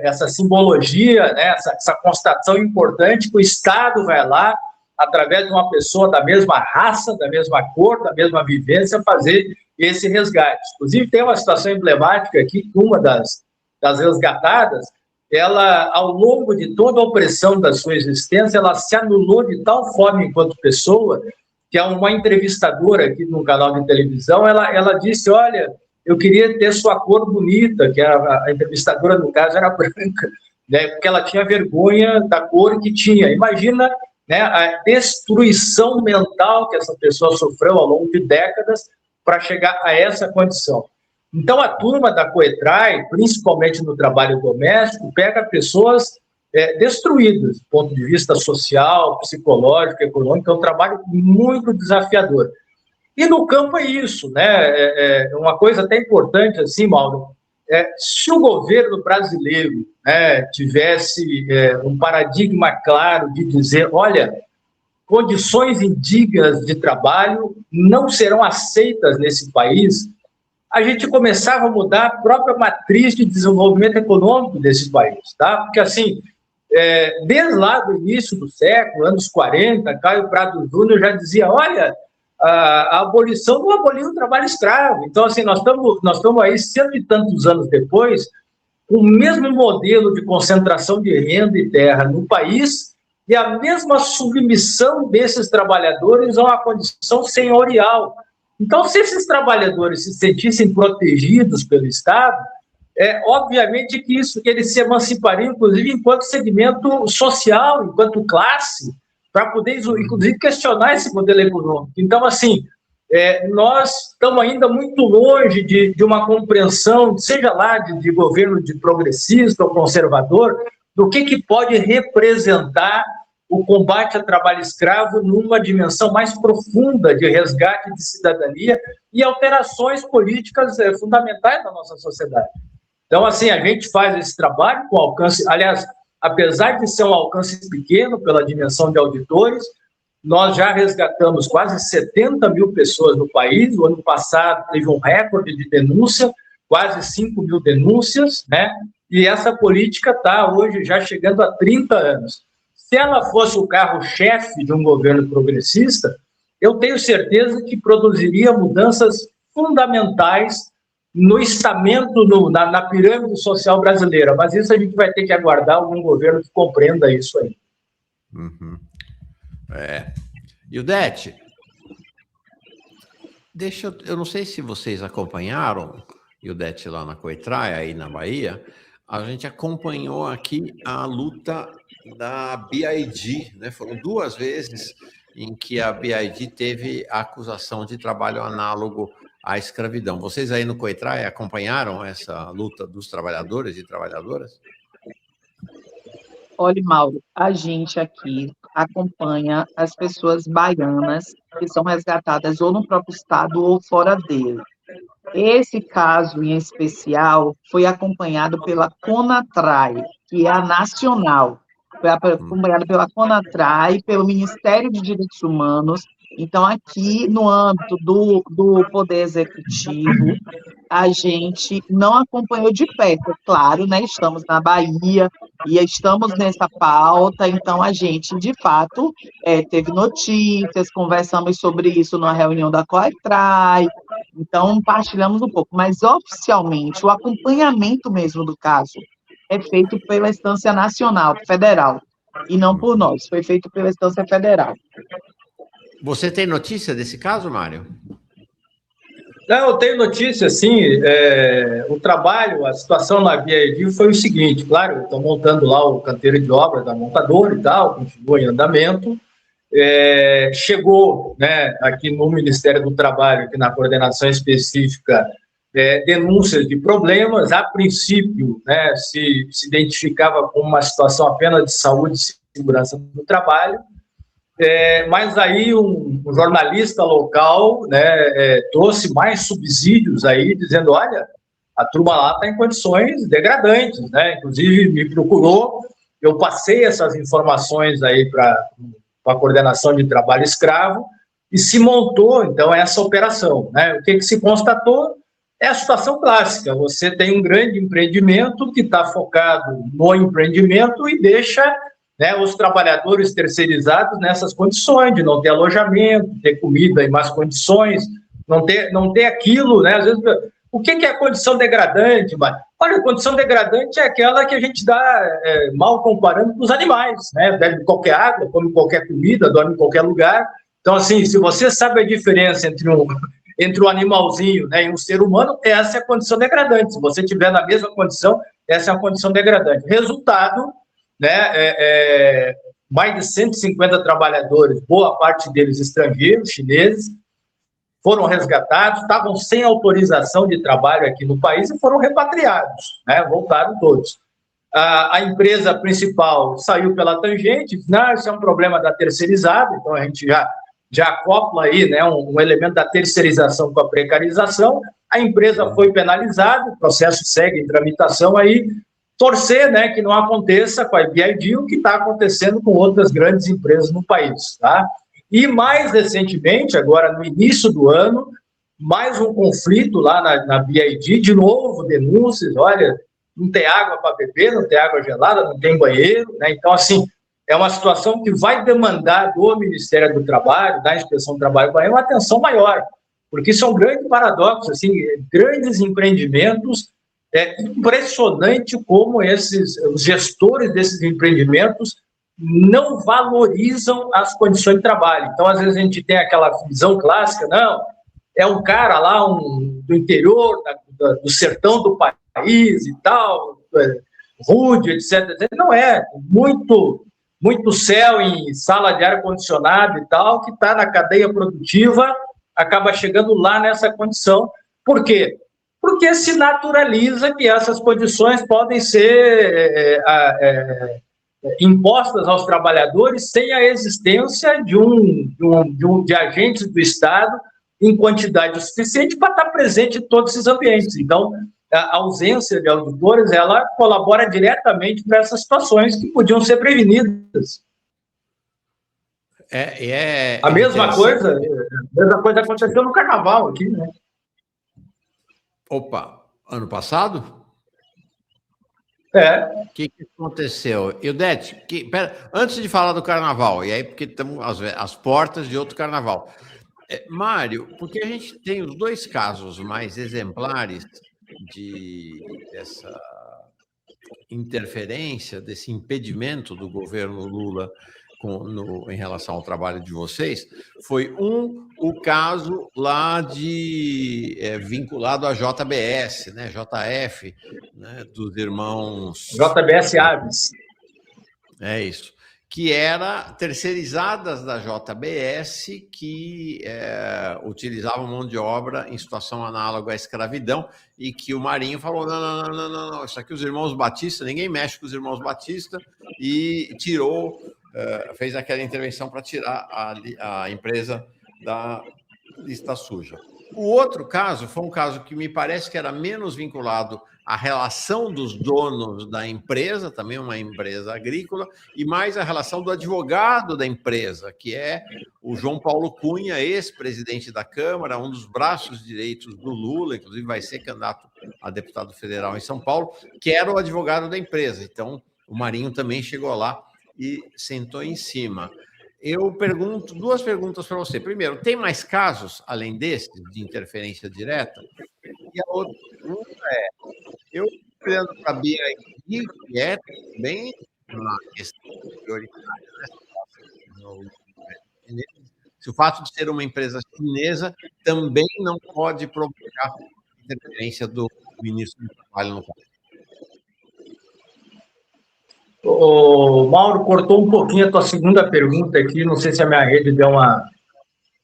Essa simbologia, né? essa constatação importante que o Estado vai lá, através de uma pessoa da mesma raça, da mesma cor, da mesma vivência, fazer esse resgate. Inclusive, tem uma situação emblemática aqui, que uma das resgatadas, ela, ao longo de toda a opressão da sua existência, ela se anulou de tal forma enquanto pessoa, que uma entrevistadora aqui no canal de televisão, ela disse, olha, eu queria ter sua cor bonita, que a entrevistadora, no caso, era branca, né, porque ela tinha vergonha da cor que tinha. Imagina, né, a destruição mental que essa pessoa sofreu ao longo de décadas para chegar a essa condição. Então, a turma da Coetrai, principalmente no trabalho doméstico, pega pessoas destruídas, do ponto de vista social, psicológico, econômico. É um trabalho muito desafiador. E no campo é isso, né? Uma coisa até importante, assim, Mauro, se o governo brasileiro, né, tivesse um paradigma claro de dizer, olha, condições indignas de trabalho não serão aceitas nesse país, a gente começava a mudar a própria matriz de desenvolvimento econômico desse país, tá? Porque, assim, desde lá do início do século, anos 40, Caio Prado Júnior já dizia, olha, a abolição não aboliu o trabalho escravo. Então, assim, nós estamos aí 100 e tantos anos depois, com o mesmo modelo de concentração de renda e terra no país e a mesma submissão desses trabalhadores a uma condição senhorial. Então, se esses trabalhadores se sentissem protegidos pelo Estado, obviamente que eles se emancipariam, inclusive, enquanto segmento social, enquanto classe, para poder, inclusive, questionar esse modelo econômico. Então, assim, nós estamos ainda muito longe de uma compreensão, seja lá de governo de progressista ou conservador, do que pode representar o combate ao trabalho escravo numa dimensão mais profunda de resgate de cidadania e alterações políticas fundamentais da nossa sociedade. Então, assim, a gente faz esse trabalho com alcance, aliás, apesar de ser um alcance pequeno pela dimensão de auditores, nós já resgatamos quase 70 mil pessoas no país. O ano passado teve um recorde de denúncia, quase 5 mil denúncias, né? E essa política está hoje já chegando a 30 anos. Se ela fosse o carro-chefe de um governo progressista, eu tenho certeza que produziria mudanças fundamentais no estamento, na pirâmide social brasileira. Mas isso a gente vai ter que aguardar algum governo que compreenda isso aí. Uhum. Ildete, eu não sei se vocês acompanharam, Ildete, lá na Coetrai, aí na Bahia, a gente acompanhou aqui a luta da BID, né? Foram 2 vezes em que a BID teve a acusação de trabalho análogo à escravidão. Vocês aí no Coetrai acompanharam essa luta dos trabalhadores e trabalhadoras? Olha, Mauro, a gente aqui acompanha as pessoas baianas que são resgatadas ou no próprio estado ou fora dele. Esse caso em especial foi acompanhado pela CONATRAI, que é a nacional, foi acompanhado pela CONATRAI, pelo Ministério de Direitos Humanos. Então, aqui no âmbito do Poder Executivo, a gente não acompanhou de perto, claro, né? Estamos na Bahia e estamos nessa pauta, então a gente, de fato, teve notícias, conversamos sobre isso numa reunião da Coetrai, então partilhamos um pouco, mas oficialmente o acompanhamento mesmo do caso é feito pela instância nacional, federal. e não por nós, foi feito pela instância federal. Você tem notícia desse caso, Mário? Não, eu tenho notícia, sim. O trabalho, a situação na BID foi o seguinte, claro, estou montando lá o canteiro de obra da montadora e tal, continua em andamento. Chegou, né, aqui no Ministério do Trabalho, aqui na coordenação específica, denúncias de problemas. A princípio, né, se identificava como uma situação apenas de saúde e segurança do trabalho. Mas aí um jornalista local, né, trouxe mais subsídios aí, dizendo, olha, a turma lá está em condições degradantes, né? Inclusive me procurou, eu passei essas informações aí para a coordenação de trabalho escravo e se montou, então, essa operação, né? O que se constatou é a situação clássica, você tem um grande empreendimento que está focado no empreendimento e deixa, né, os trabalhadores terceirizados nessas condições de não ter alojamento, ter comida em más condições, não ter aquilo, né? Às vezes, o que é a condição degradante? Olha, a condição degradante é aquela que a gente dá, mal comparando com os animais, né? Bebe qualquer água, come qualquer comida, dorme em qualquer lugar. Então, assim, se você sabe a diferença entre um animalzinho, né, e um ser humano, essa é a condição degradante. Se você estiver na mesma condição, essa é a condição degradante. Resultado, né, mais de 150 trabalhadores, boa parte deles estrangeiros, chineses, foram resgatados, estavam sem autorização de trabalho aqui no país e foram repatriados, né, voltaram todos. A empresa principal saiu pela tangente, não, isso é um problema da terceirizada, então a gente já acopla aí, né, um elemento da terceirização com a precarização. A empresa foi penalizada, o processo segue em tramitação aí, torcer, né, que não aconteça com a BID o que está acontecendo com outras grandes empresas no país, tá? E mais recentemente, agora no início do ano, mais um conflito lá na BID, de novo denúncias, olha, não tem água para beber, não tem água gelada, não tem banheiro, né? Então, assim, é uma situação que vai demandar do Ministério do Trabalho, da Inspeção do Trabalho, uma atenção maior, porque isso é um grande paradoxo, assim, grandes empreendimentos. É impressionante como os gestores desses empreendimentos não valorizam as condições de trabalho. Então, às vezes, a gente tem aquela visão clássica, não, é um cara lá do interior, do sertão do país e tal, rude, etc. Não é. Muito céu em sala de ar-condicionado e tal, que está na cadeia produtiva, acaba chegando lá nessa condição. Por quê? Porque se naturaliza que essas condições podem ser impostas aos trabalhadores sem a existência de agentes do Estado em quantidade suficiente para estar presente em todos esses ambientes. Então, a ausência de auditores, ela colabora diretamente para essas situações que podiam ser prevenidas. A mesma coisa aconteceu no Carnaval aqui, né? Opa, ano passado? O que aconteceu? Ildete, antes de falar do Carnaval, e aí porque estamos às portas de outro Carnaval. Mário, porque a gente tem os dois casos mais exemplares dessa interferência, desse impedimento do governo Lula em relação ao trabalho de vocês, foi o caso lá vinculado à JBS, né, JF, né, dos irmãos... JBS Aves. É isso. Que era terceirizadas da JBS, que utilizavam mão de obra em situação análoga à escravidão, e que o Marinho falou, não, isso aqui os irmãos Batista, ninguém mexe com os irmãos Batista, e fez aquela intervenção para tirar a empresa da lista suja. O outro caso foi um caso que me parece que era menos vinculado à relação dos donos da empresa, também uma empresa agrícola, e mais a relação do advogado da empresa, que é o João Paulo Cunha, ex-presidente da Câmara, um dos braços direitos do Lula, inclusive vai ser candidato a deputado federal em São Paulo, que era o advogado da empresa. Então, o Marinho também chegou lá e sentou em cima. Eu pergunto duas perguntas para você. Primeiro, tem mais casos, além desse, de interferência direta? E a outra pergunta eu olhando para a BID, que é também uma questão prioritária, né? Se o fato de ser uma empresa chinesa também não pode provocar interferência do ministro do Trabalho no caso. O Mauro, cortou um pouquinho a tua segunda pergunta aqui, não sei se a minha rede deu uma...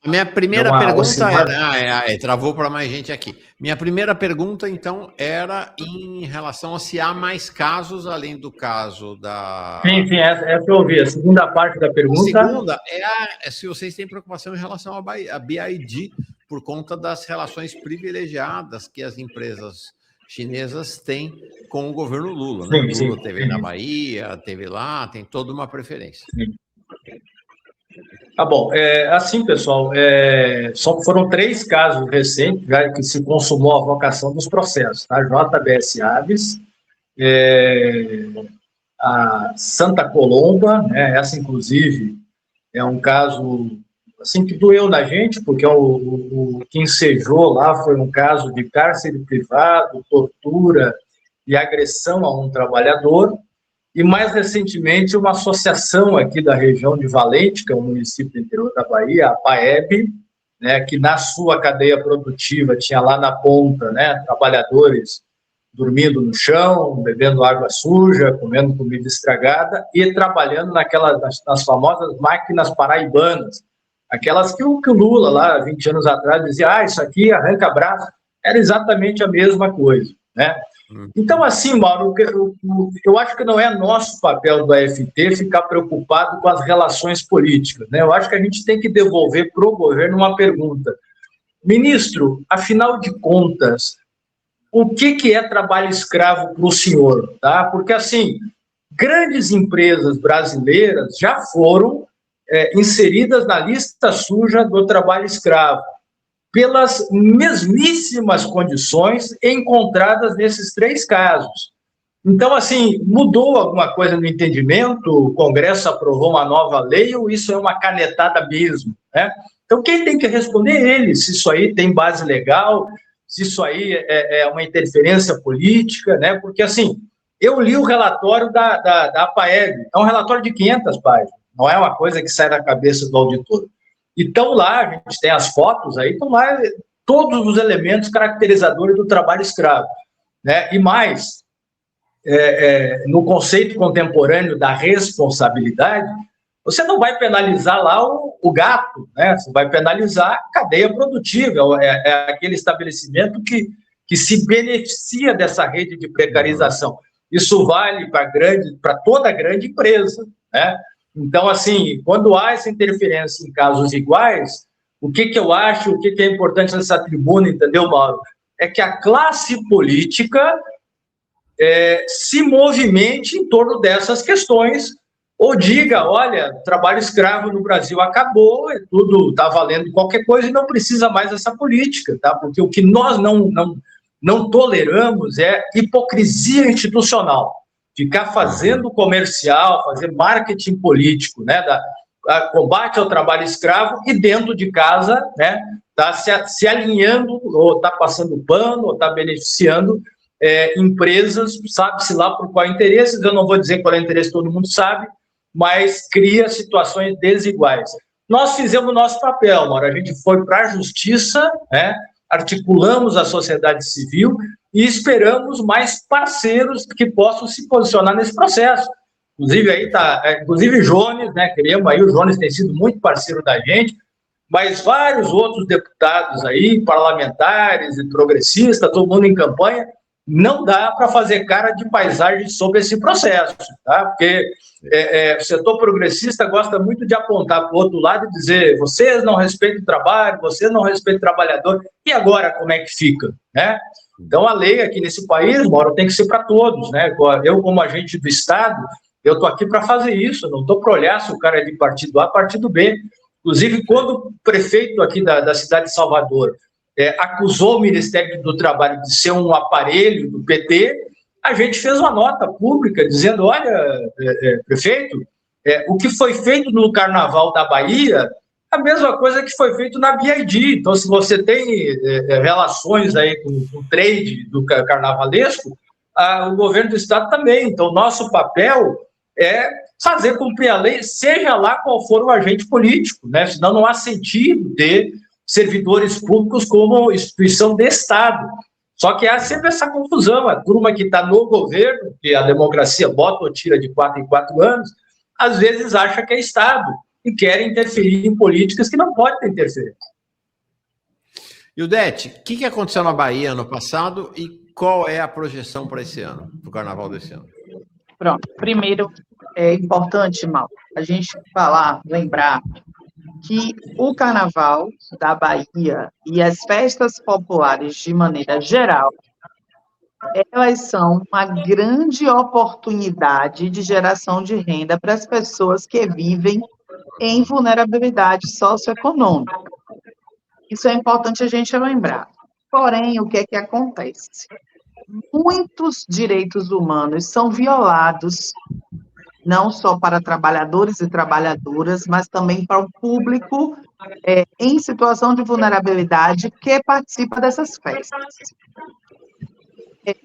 A minha primeira pergunta era... travou para mais gente aqui. Minha primeira pergunta, então, era em relação a se há mais casos, além do caso da... Sim, essa eu ouvi. A segunda parte da pergunta... A segunda é se vocês têm preocupação em relação à BID, por conta das relações privilegiadas que as empresas chinesas têm com o governo Lula. Né? O Lula teve na Bahia, teve lá, tem toda uma preferência. Sim. Tá bom. Assim, pessoal, foram 3 casos recentes já que se consumou a vocação dos processos. Tá? JBS Aves, a Santa Colomba, né? Essa, inclusive, é um caso assim, que doeu na gente, porque o que ensejou lá foi um caso de cárcere privado, tortura e agressão a um trabalhador. E, mais recentemente, uma associação aqui da região de Valente, que é um município do interior da Bahia, a PAEB, né, que na sua cadeia produtiva tinha lá na ponta, né, trabalhadores dormindo no chão, bebendo água suja, comendo comida estragada e trabalhando nas famosas máquinas paraibanas, aquelas que o Lula, lá 20 anos atrás, dizia, isso aqui arranca braço, era exatamente a mesma coisa, né? Então, assim, Mauro, eu acho que não é nosso papel do AFT ficar preocupado com as relações políticas, né? Eu acho que a gente tem que devolver para o governo uma pergunta. Ministro, afinal de contas, o que é trabalho escravo para o senhor? Tá? Porque, assim, grandes empresas brasileiras já foram inseridas na lista suja do trabalho escravo, pelas mesmíssimas condições encontradas nesses 3 casos. Então, assim, mudou alguma coisa no entendimento? O Congresso aprovou uma nova lei ou isso é uma canetada mesmo, né? Então, quem tem que responder é ele, se isso aí tem base legal, se isso aí é uma interferência política, né? Porque, assim, eu li o relatório da APAEB, é um relatório de 500 páginas, não é uma coisa que sai da cabeça do auditor. Então, lá, a gente tem as fotos aí, estão lá todos os elementos caracterizadores do trabalho escravo, né? E mais, no conceito contemporâneo da responsabilidade, você não vai penalizar lá o gato, né? Você vai penalizar a cadeia produtiva, aquele estabelecimento que se beneficia dessa rede de precarização. Isso vale para toda grande empresa, né? Então, assim, quando há essa interferência em casos iguais, o que eu acho, o que é importante nessa tribuna, entendeu, Mauro? É que a classe política se movimente em torno dessas questões, ou diga, olha, trabalho escravo no Brasil acabou, tudo está valendo qualquer coisa e não precisa mais dessa política, tá? Porque o que nós não toleramos é hipocrisia institucional. Ficar fazendo comercial, fazer marketing político, né, combate ao trabalho escravo e dentro de casa, né, tá se alinhando, ou está passando pano, ou está beneficiando empresas, sabe-se lá por qual interesse, eu não vou dizer qual é o interesse, todo mundo sabe, mas cria situações desiguais. Nós fizemos o nosso papel, Mauro, a gente foi para a justiça, né, articulamos a sociedade civil e esperamos mais parceiros que possam se posicionar nesse processo. Inclusive, aí inclusive Jones, né, queremos aí, o Jones tem sido muito parceiro da gente, mas vários outros deputados aí, parlamentares e progressistas, todo mundo em campanha, não dá para fazer cara de paisagem sobre esse processo, tá? Porque o setor progressista gosta muito de apontar para o outro lado e dizer, vocês não respeitam o trabalho, vocês não respeitam o trabalhador, e agora como é que fica, né? Então, a lei aqui nesse país, Mauro, tem que ser para todos, né? Eu, como agente do Estado, eu estou aqui para fazer isso, não estou para olhar se o cara é de partido A, partido B. Inclusive, quando o prefeito aqui da cidade de Salvador acusou o Ministério do Trabalho de ser um aparelho do PT, a gente fez uma nota pública dizendo, olha, prefeito, o que foi feito no Carnaval da Bahia, a mesma coisa que foi feito na BID. Então, se você tem relações aí com o trade do carnavalesco, o governo do Estado também. Então, nosso papel é fazer cumprir a lei, seja lá qual for o agente político, né? Senão não há sentido ter servidores públicos como instituição de Estado. Só que há sempre essa confusão, a turma que está no governo, que a democracia bota ou tira de 4 em 4 anos, às vezes acha que é Estado e quer interferir em políticas que não pode ter interferência. Ildete, o que aconteceu na Bahia ano passado e qual é a projeção para esse ano, para o carnaval desse ano? Pronto. Primeiro, é importante, Mal, a gente lembrar que o carnaval da Bahia e as festas populares de maneira geral, elas são uma grande oportunidade de geração de renda para as pessoas que vivem em vulnerabilidade socioeconômica. Isso é importante a gente lembrar. Porém, o que é que acontece? Muitos direitos humanos são violados, não só para trabalhadores e trabalhadoras, mas também para o público em situação de vulnerabilidade que participa dessas festas.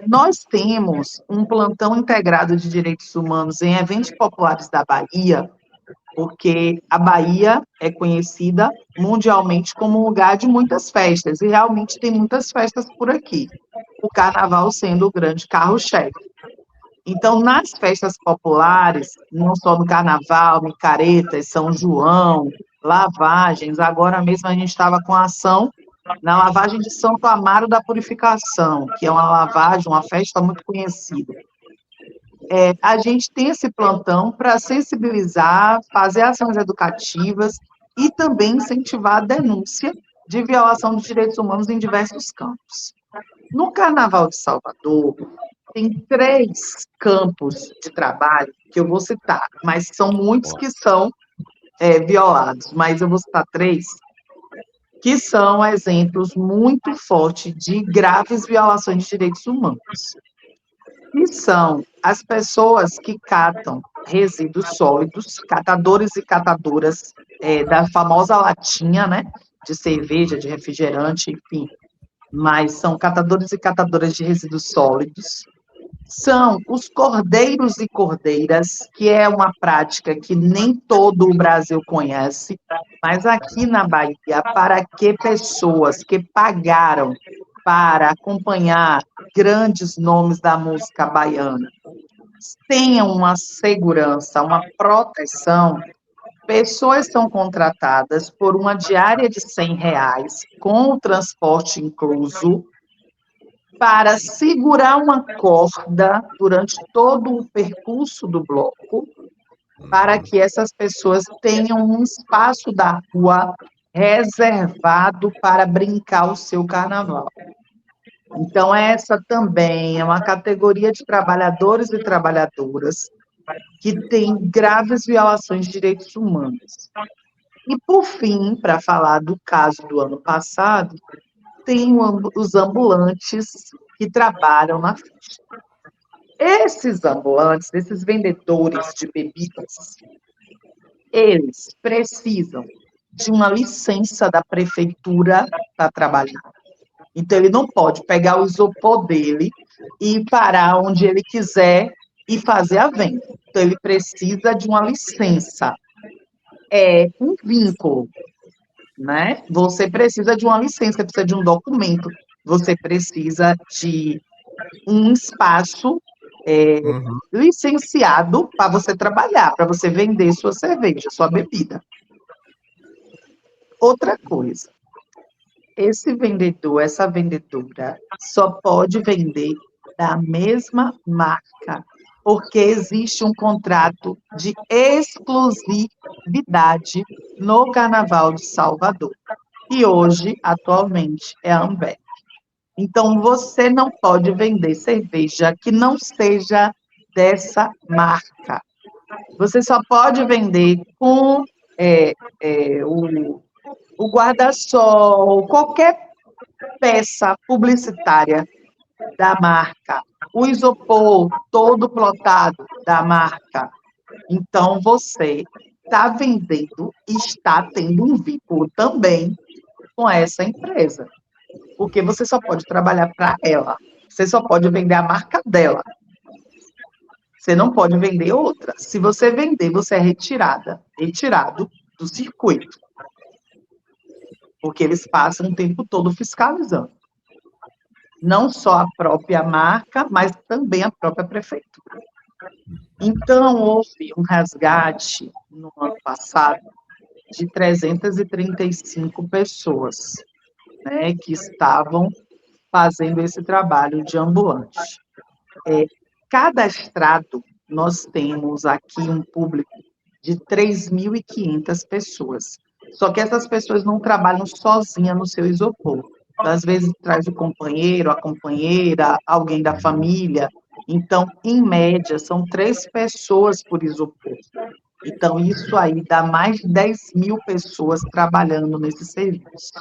Nós temos um plantão integrado de direitos humanos em eventos populares da Bahia, porque a Bahia é conhecida mundialmente como um lugar de muitas festas, e realmente tem muitas festas por aqui, o carnaval sendo o grande carro-chefe. Então, nas festas populares, não só no carnaval, micaretas, São João, lavagens, agora mesmo a gente estava com a ação na lavagem de Santo Amaro da Purificação, que é uma lavagem, uma festa muito conhecida. A gente tem esse plantão para sensibilizar, fazer ações educativas e também incentivar a denúncia de violação dos direitos humanos em diversos campos. No Carnaval de Salvador, tem 3 campos de trabalho que eu vou citar, mas são muitos que são violados, mas eu vou citar 3, que são exemplos muito fortes de graves violações de direitos humanos. E são as pessoas que catam resíduos sólidos, catadores e catadoras da famosa latinha, né, de cerveja, de refrigerante, enfim, mas são catadores e catadoras de resíduos sólidos. São os cordeiros e cordeiras, que é uma prática que nem todo o Brasil conhece, mas aqui na Bahia, para que pessoas que pagaram para acompanhar grandes nomes da música baiana tenham uma segurança, uma proteção, pessoas são contratadas por uma diária de R$100, com o transporte incluso, para segurar uma corda durante todo o percurso do bloco, para que essas pessoas tenham um espaço da rua reservado para brincar o seu carnaval. Então, essa também é uma categoria de trabalhadores e trabalhadoras que tem graves violações de direitos humanos. E, por fim, para falar do caso do ano passado, tem os ambulantes que trabalham na festa. Esses ambulantes, esses vendedores de bebidas, eles precisam de uma licença da prefeitura para trabalhar. Então, ele não pode pegar o isopor dele e parar onde ele quiser e fazer a venda. Então, ele precisa de uma licença. É um vínculo, né? Você precisa de uma licença, precisa de um documento, você precisa de um espaço licenciado para você trabalhar, para você vender sua cerveja, sua bebida. Outra coisa, esse vendedor, essa vendedora, só pode vender da mesma marca, porque existe um contrato de exclusividade no Carnaval de Salvador. E hoje, atualmente, é a Ambev. Então, você não pode vender cerveja que não seja dessa marca. Você só pode vender com o guarda-sol, qualquer peça publicitária da marca, o isopor todo plotado da marca. Então, você está vendendo e está tendo um vínculo também com essa empresa, porque você só pode trabalhar para ela, você só pode vender a marca dela. Você não pode vender outra. Se você vender, você é retirado do circuito, porque eles passam o tempo todo fiscalizando. Não só a própria marca, mas também a própria prefeitura. Então, houve um resgate no ano passado de 335 pessoas, né, que estavam fazendo esse trabalho de ambulante. Cadastrado, nós temos aqui um público de 3.500 pessoas. Só que essas pessoas não trabalham sozinhas no seu isopor. Às vezes traz o companheiro, a companheira, alguém da família. Então, em média, são 3 pessoas por isopor. Então, isso aí dá mais de 10.000 pessoas trabalhando nesse serviço.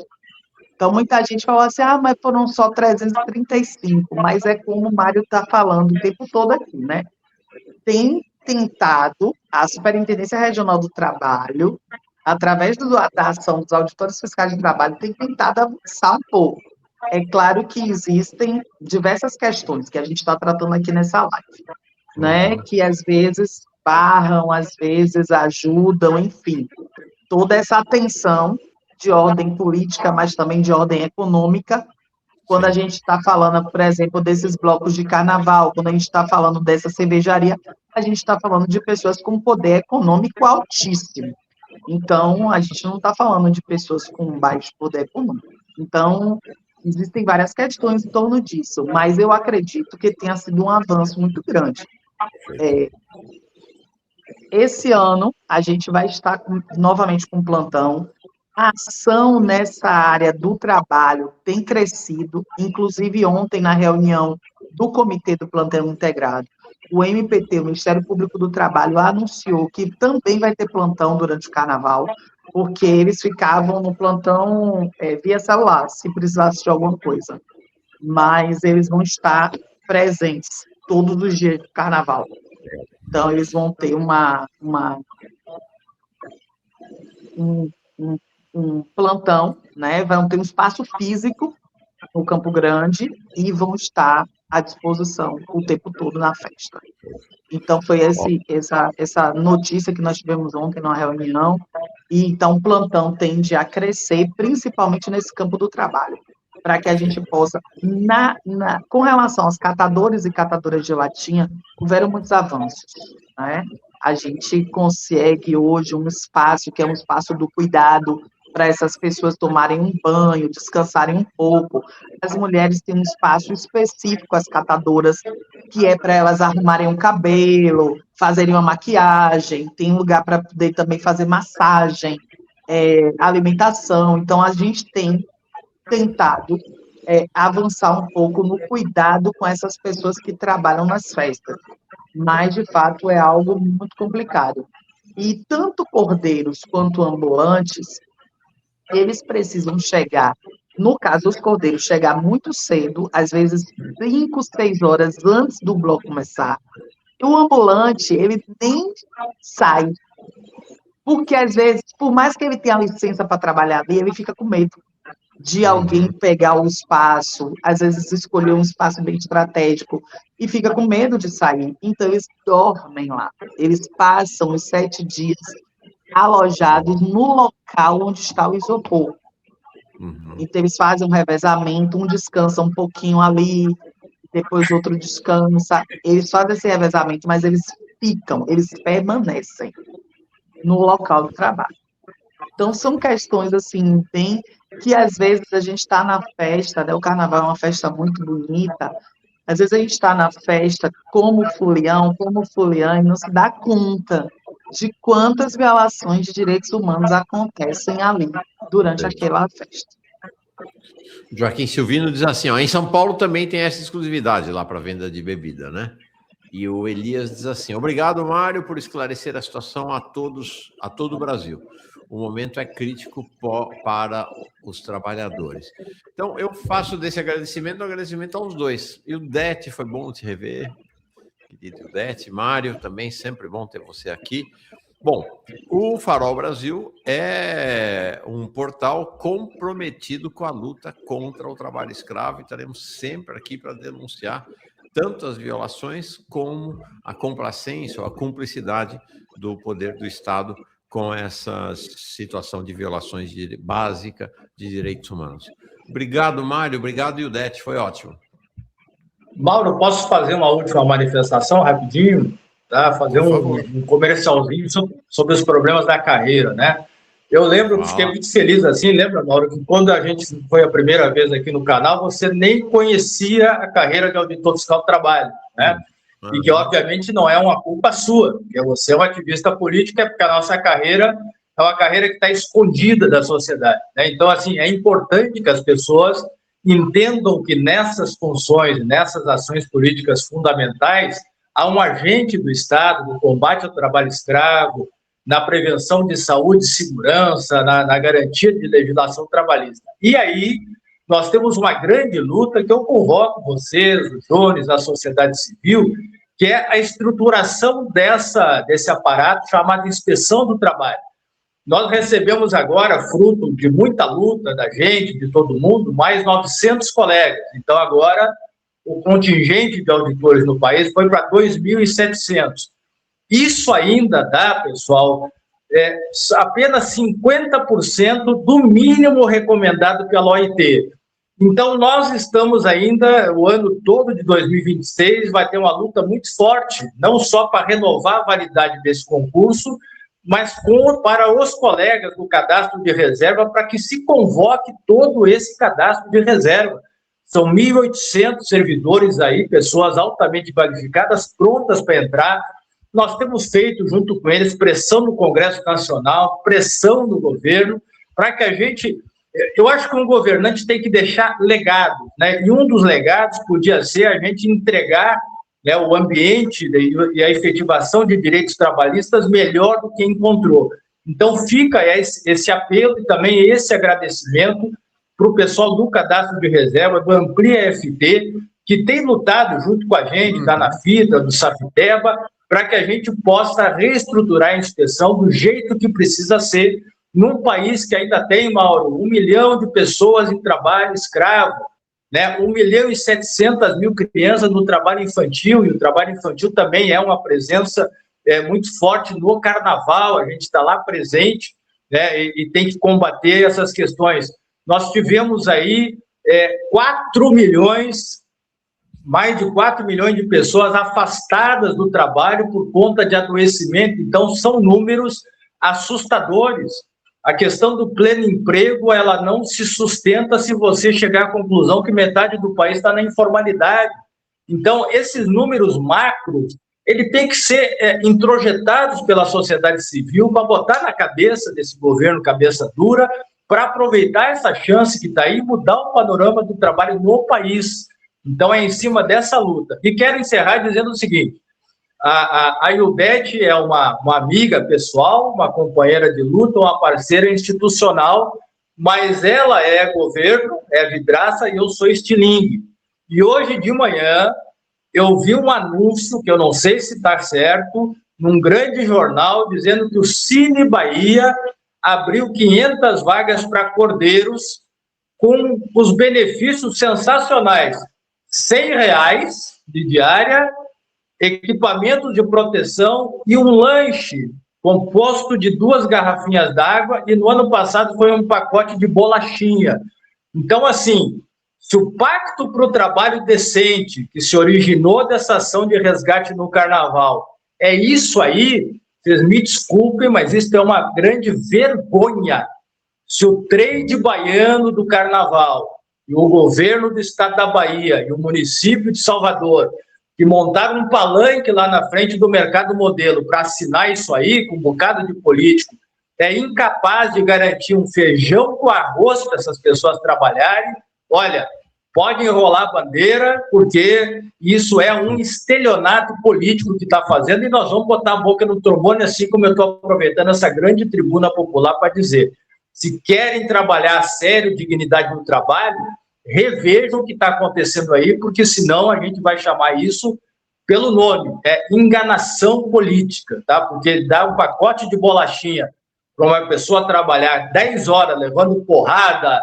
Então, muita gente falou assim, mas foram só 335, mas é como o Mário está falando o tempo todo aqui, né? Tem tentado, a Superintendência Regional do Trabalho, através da ação dos auditores fiscais de trabalho, tem tentado avançar um pouco. É claro que existem diversas questões que a gente está tratando aqui nessa live, né? Que às vezes barram, às vezes ajudam, enfim. Toda essa atenção de ordem política, mas também de ordem econômica, quando a gente está falando, por exemplo, desses blocos de carnaval, quando a gente está falando dessa cervejaria, a gente está falando de pessoas com poder econômico altíssimo. Então, a gente não está falando de pessoas com baixo poder econômico. Então, existem várias questões em torno disso, mas eu acredito que tenha sido um avanço muito grande. Esse ano, a gente vai estar novamente com plantão. A ação nessa área do trabalho tem crescido, inclusive ontem, na reunião do Comitê do Plantão Integrado, o MPT, o Ministério Público do Trabalho, anunciou que também vai ter plantão durante o Carnaval, porque eles ficavam no plantão via celular, se precisasse de alguma coisa. Mas eles vão estar presentes todos os dias do Carnaval. Então, eles vão ter um plantão, né? Vão ter um espaço físico no Campo Grande e vão estar à disposição o tempo todo na festa. Então, foi essa notícia que nós tivemos ontem numa reunião, e então o plantão tende a crescer, principalmente nesse campo do trabalho, para que a gente possa, com relação aos catadores e catadoras de latinha, houveram muitos avanços, né? A gente consegue hoje um espaço que é um espaço do cuidado, para essas pessoas tomarem um banho, descansarem um pouco. As mulheres têm um espaço específico, as catadoras, que é para elas arrumarem um cabelo, fazerem uma maquiagem, tem lugar para poder também fazer massagem, alimentação. Então, a gente tem tentado avançar um pouco no cuidado com essas pessoas que trabalham nas festas. Mas, de fato, é algo muito complicado. E tanto cordeiros quanto ambulantes, eles precisam chegar, no caso, os cordeiros, chegar muito cedo, às vezes 5, 6 horas antes do bloco começar. E o ambulante, ele nem sai, porque às vezes, por mais que ele tenha licença para trabalhar ali, ele fica com medo de alguém pegar o espaço, às vezes escolher um espaço bem estratégico, e fica com medo de sair. Então, eles dormem lá. Eles passam os 7 dias alojados no local onde está o isopor. Então, eles fazem um revezamento, um descansa um pouquinho ali, depois outro descansa. Eles fazem esse revezamento, mas eles permanecem no local do trabalho. Então, são questões, assim, bem que às vezes a gente está na festa, né? O Carnaval é uma festa muito bonita, às vezes a gente está na festa como fulião, como fuliã, e não se dá conta de quantas violações de direitos humanos acontecem ali, durante aquela festa. Joaquim Silvino diz assim, em São Paulo também tem essa exclusividade lá para venda de bebida, né? E o Elias diz assim, obrigado, Mário, por esclarecer a situação a todo o Brasil. O momento é crítico para os trabalhadores. Então, eu faço desse agradecimento um agradecimento aos dois. E o Dete, foi bom te rever, querido Dete. Mário, também sempre bom ter você aqui. Bom, o Farol Brasil é um portal comprometido com a luta contra o trabalho escravo e estaremos sempre aqui para denunciar tanto as violações como a complacência ou a cumplicidade do poder do Estado com essa situação de violações básica de direitos humanos. Obrigado, Mário. Obrigado, Ildete. Foi ótimo. Mauro, posso fazer uma última manifestação rapidinho? Tá? Fazer um comercialzinho sobre os problemas da carreira, né? Eu lembro, fiquei muito feliz assim, lembra, Mauro, que quando a gente foi a primeira vez aqui no canal, você nem conhecia a carreira de auditor fiscal do trabalho, né? E que, obviamente, não é uma culpa sua, porque você é um ativista político, é porque a nossa carreira é uma carreira que está escondida da sociedade, né? Então, assim, é importante que as pessoas entendam que nessas funções, nessas ações políticas fundamentais, há um agente do Estado no combate ao trabalho escravo, na prevenção de saúde e segurança, na garantia de legislação trabalhista. E aí, nós temos uma grande luta que eu convoco vocês, os Jones, a sociedade civil, que é a estruturação desse aparato chamado Inspeção do Trabalho. Nós recebemos agora, fruto de muita luta da gente, de todo mundo, mais 900 colegas. Então, agora, o contingente de auditores no país foi para 2.700. Isso ainda dá, pessoal, apenas 50% do mínimo recomendado pela OIT. Então, nós estamos ainda, o ano todo de 2026, vai ter uma luta muito forte, não só para renovar a validade desse concurso, mas para os colegas do cadastro de reserva, para que se convoque todo esse cadastro de reserva. São 1.800 servidores aí, pessoas altamente qualificadas, prontas para entrar. Nós temos feito, junto com eles, pressão no Congresso Nacional, pressão no governo, para que a gente... Eu acho que um governante tem que deixar legado, né? E um dos legados podia ser a gente entregar, né, o ambiente e a efetivação de direitos trabalhistas melhor do que encontrou. Então, fica esse apelo e também esse agradecimento para o pessoal do Cadastro de Reserva, do Amplia FT, que tem lutado junto com a gente, da Anafitra, do Safiteba, para que a gente possa reestruturar a inspeção do jeito que precisa ser, num país que ainda tem, Mauro, 1 milhão de pessoas em trabalho escravo, né? 1.700.000 crianças no trabalho infantil, e o trabalho infantil também é uma presença muito forte no carnaval, a gente está lá presente, né? E tem que combater essas questões. Nós tivemos aí 4 milhões, mais de 4 milhões de pessoas afastadas do trabalho por conta de adoecimento, então são números assustadores. A questão do pleno emprego, ela não se sustenta se você chegar à conclusão que metade do país está na informalidade. Então, esses números macro, ele tem que ser introjetados pela sociedade civil para botar na cabeça desse governo cabeça dura, para aproveitar essa chance que está aí e mudar o panorama do trabalho no país. Então, é em cima dessa luta. E quero encerrar dizendo o seguinte, a Ildete é uma amiga pessoal, uma companheira de luta, uma parceira institucional, mas ela é governo, é vidraça e eu sou estilingue. E hoje de manhã eu vi um anúncio, que eu não sei se está certo, num grande jornal, dizendo que o Cine Bahia abriu 500 vagas para cordeiros com os benefícios sensacionais. R$100 de diária, equipamentos de proteção e um lanche composto de 2 garrafinhas d'água, e no ano passado foi um pacote de bolachinha. Então, assim, se o Pacto para o Trabalho Decente, que se originou dessa ação de resgate no Carnaval, é isso aí, vocês me desculpem, mas isso é uma grande vergonha. Se o trade baiano do Carnaval e o governo do estado da Bahia e o município de Salvador, que montaram um palanque lá na frente do Mercado Modelo para assinar isso aí, com um bocado de político, é incapaz de garantir um feijão com arroz para essas pessoas trabalharem, olha, pode enrolar a bandeira, porque isso é um estelionato político que está fazendo, e nós vamos botar a boca no trombone, assim como eu estou aproveitando essa grande tribuna popular para dizer, se querem trabalhar a sério dignidade no trabalho, revejam o que está acontecendo aí, porque senão a gente vai chamar isso pelo nome, enganação política, tá? Porque dá um pacote de bolachinha para uma pessoa trabalhar 10 horas levando porrada,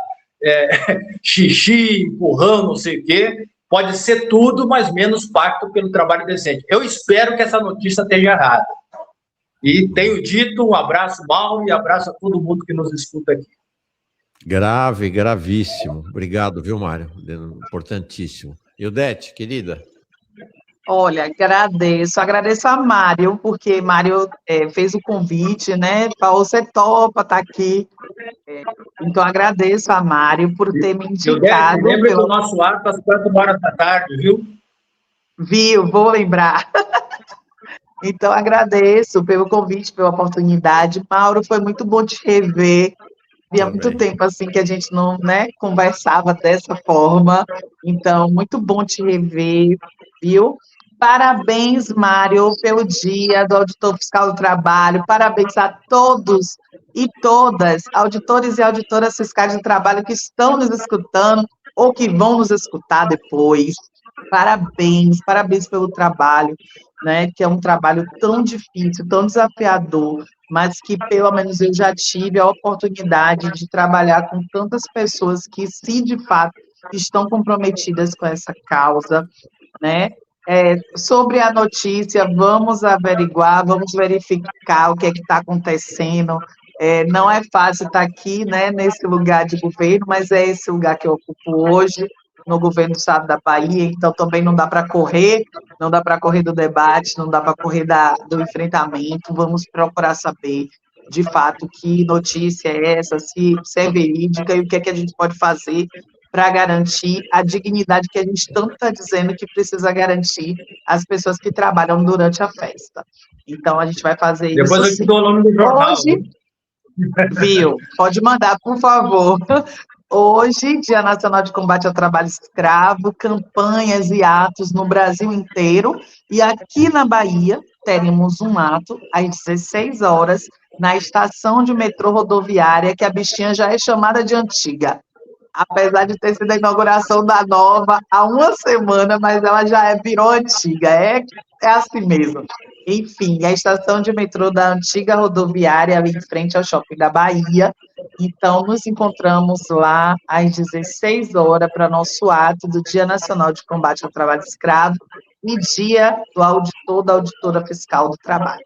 xixi, empurrão, não sei o quê, pode ser tudo, mas menos pacto pelo trabalho decente. Eu espero que essa notícia esteja errada. E tenho dito, um abraço, Mauro, e abraço a todo mundo que nos escuta aqui. Grave, gravíssimo. Obrigado, viu, Mário? Importantíssimo. Ildete, querida. Olha, agradeço a Mário, porque Mário fez o convite, né? Falou, você topa estar aqui. Então, agradeço a Mário por ter me indicado. Lembra do nosso ato às 4h da tarde, viu? Viu, vou lembrar. Então, agradeço pelo convite, pela oportunidade. Mauro, foi muito bom te rever. Havia muito tempo assim que a gente não, né, conversava dessa forma. Então, muito bom te rever, viu? Parabéns, Mário, pelo dia do Auditor Fiscal do Trabalho. Parabéns a todos e todas, auditores e auditoras fiscais do trabalho que estão nos escutando ou que vão nos escutar depois. Parabéns, parabéns pelo trabalho, né? Que é um trabalho tão difícil, tão desafiador, mas que pelo menos eu já tive a oportunidade de trabalhar com tantas pessoas que, se de fato, estão comprometidas com essa causa, né? Sobre a notícia, vamos averiguar, vamos verificar o que é que está acontecendo. Não é fácil estar aqui, né, nesse lugar de governo, mas é esse lugar que eu ocupo hoje, no governo do estado da Bahia, então também não dá para correr, não dá para correr do debate, não dá para correr do enfrentamento, vamos procurar saber, de fato, que notícia é essa, se é verídica e o que é que a gente pode fazer para garantir a dignidade que a gente tanto está dizendo que precisa garantir às pessoas que trabalham durante a festa. Então, a gente vai fazer isso. Depois eu te dou o nome do jornal. Hoje, viu? Pode mandar, por favor. Hoje, Dia Nacional de Combate ao Trabalho Escravo, campanhas e atos no Brasil inteiro, e aqui na Bahia teremos um ato às 16 horas na estação de metrô rodoviária, que a bichinha já é chamada de antiga. Apesar de ter sido a inauguração da nova há uma semana, mas ela já virou antiga, é assim mesmo. Enfim, a estação de metrô da antiga rodoviária, ali em frente ao Shopping da Bahia. Então, nos encontramos lá às 16 horas para nosso ato do Dia Nacional de Combate ao Trabalho Escravo e Dia do Auditor, da Auditora Fiscal do Trabalho.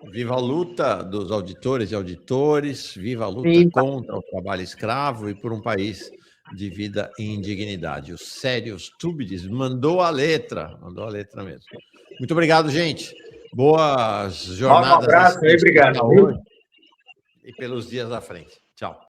Viva a luta dos auditores e auditores, viva a luta contra o trabalho escravo e por um país de vida e indignidade. O Sérios Túbides mandou a letra mesmo. Muito obrigado, gente. Boas jornadas. Um abraço aí, obrigado. E pelos dias à frente. Tchau.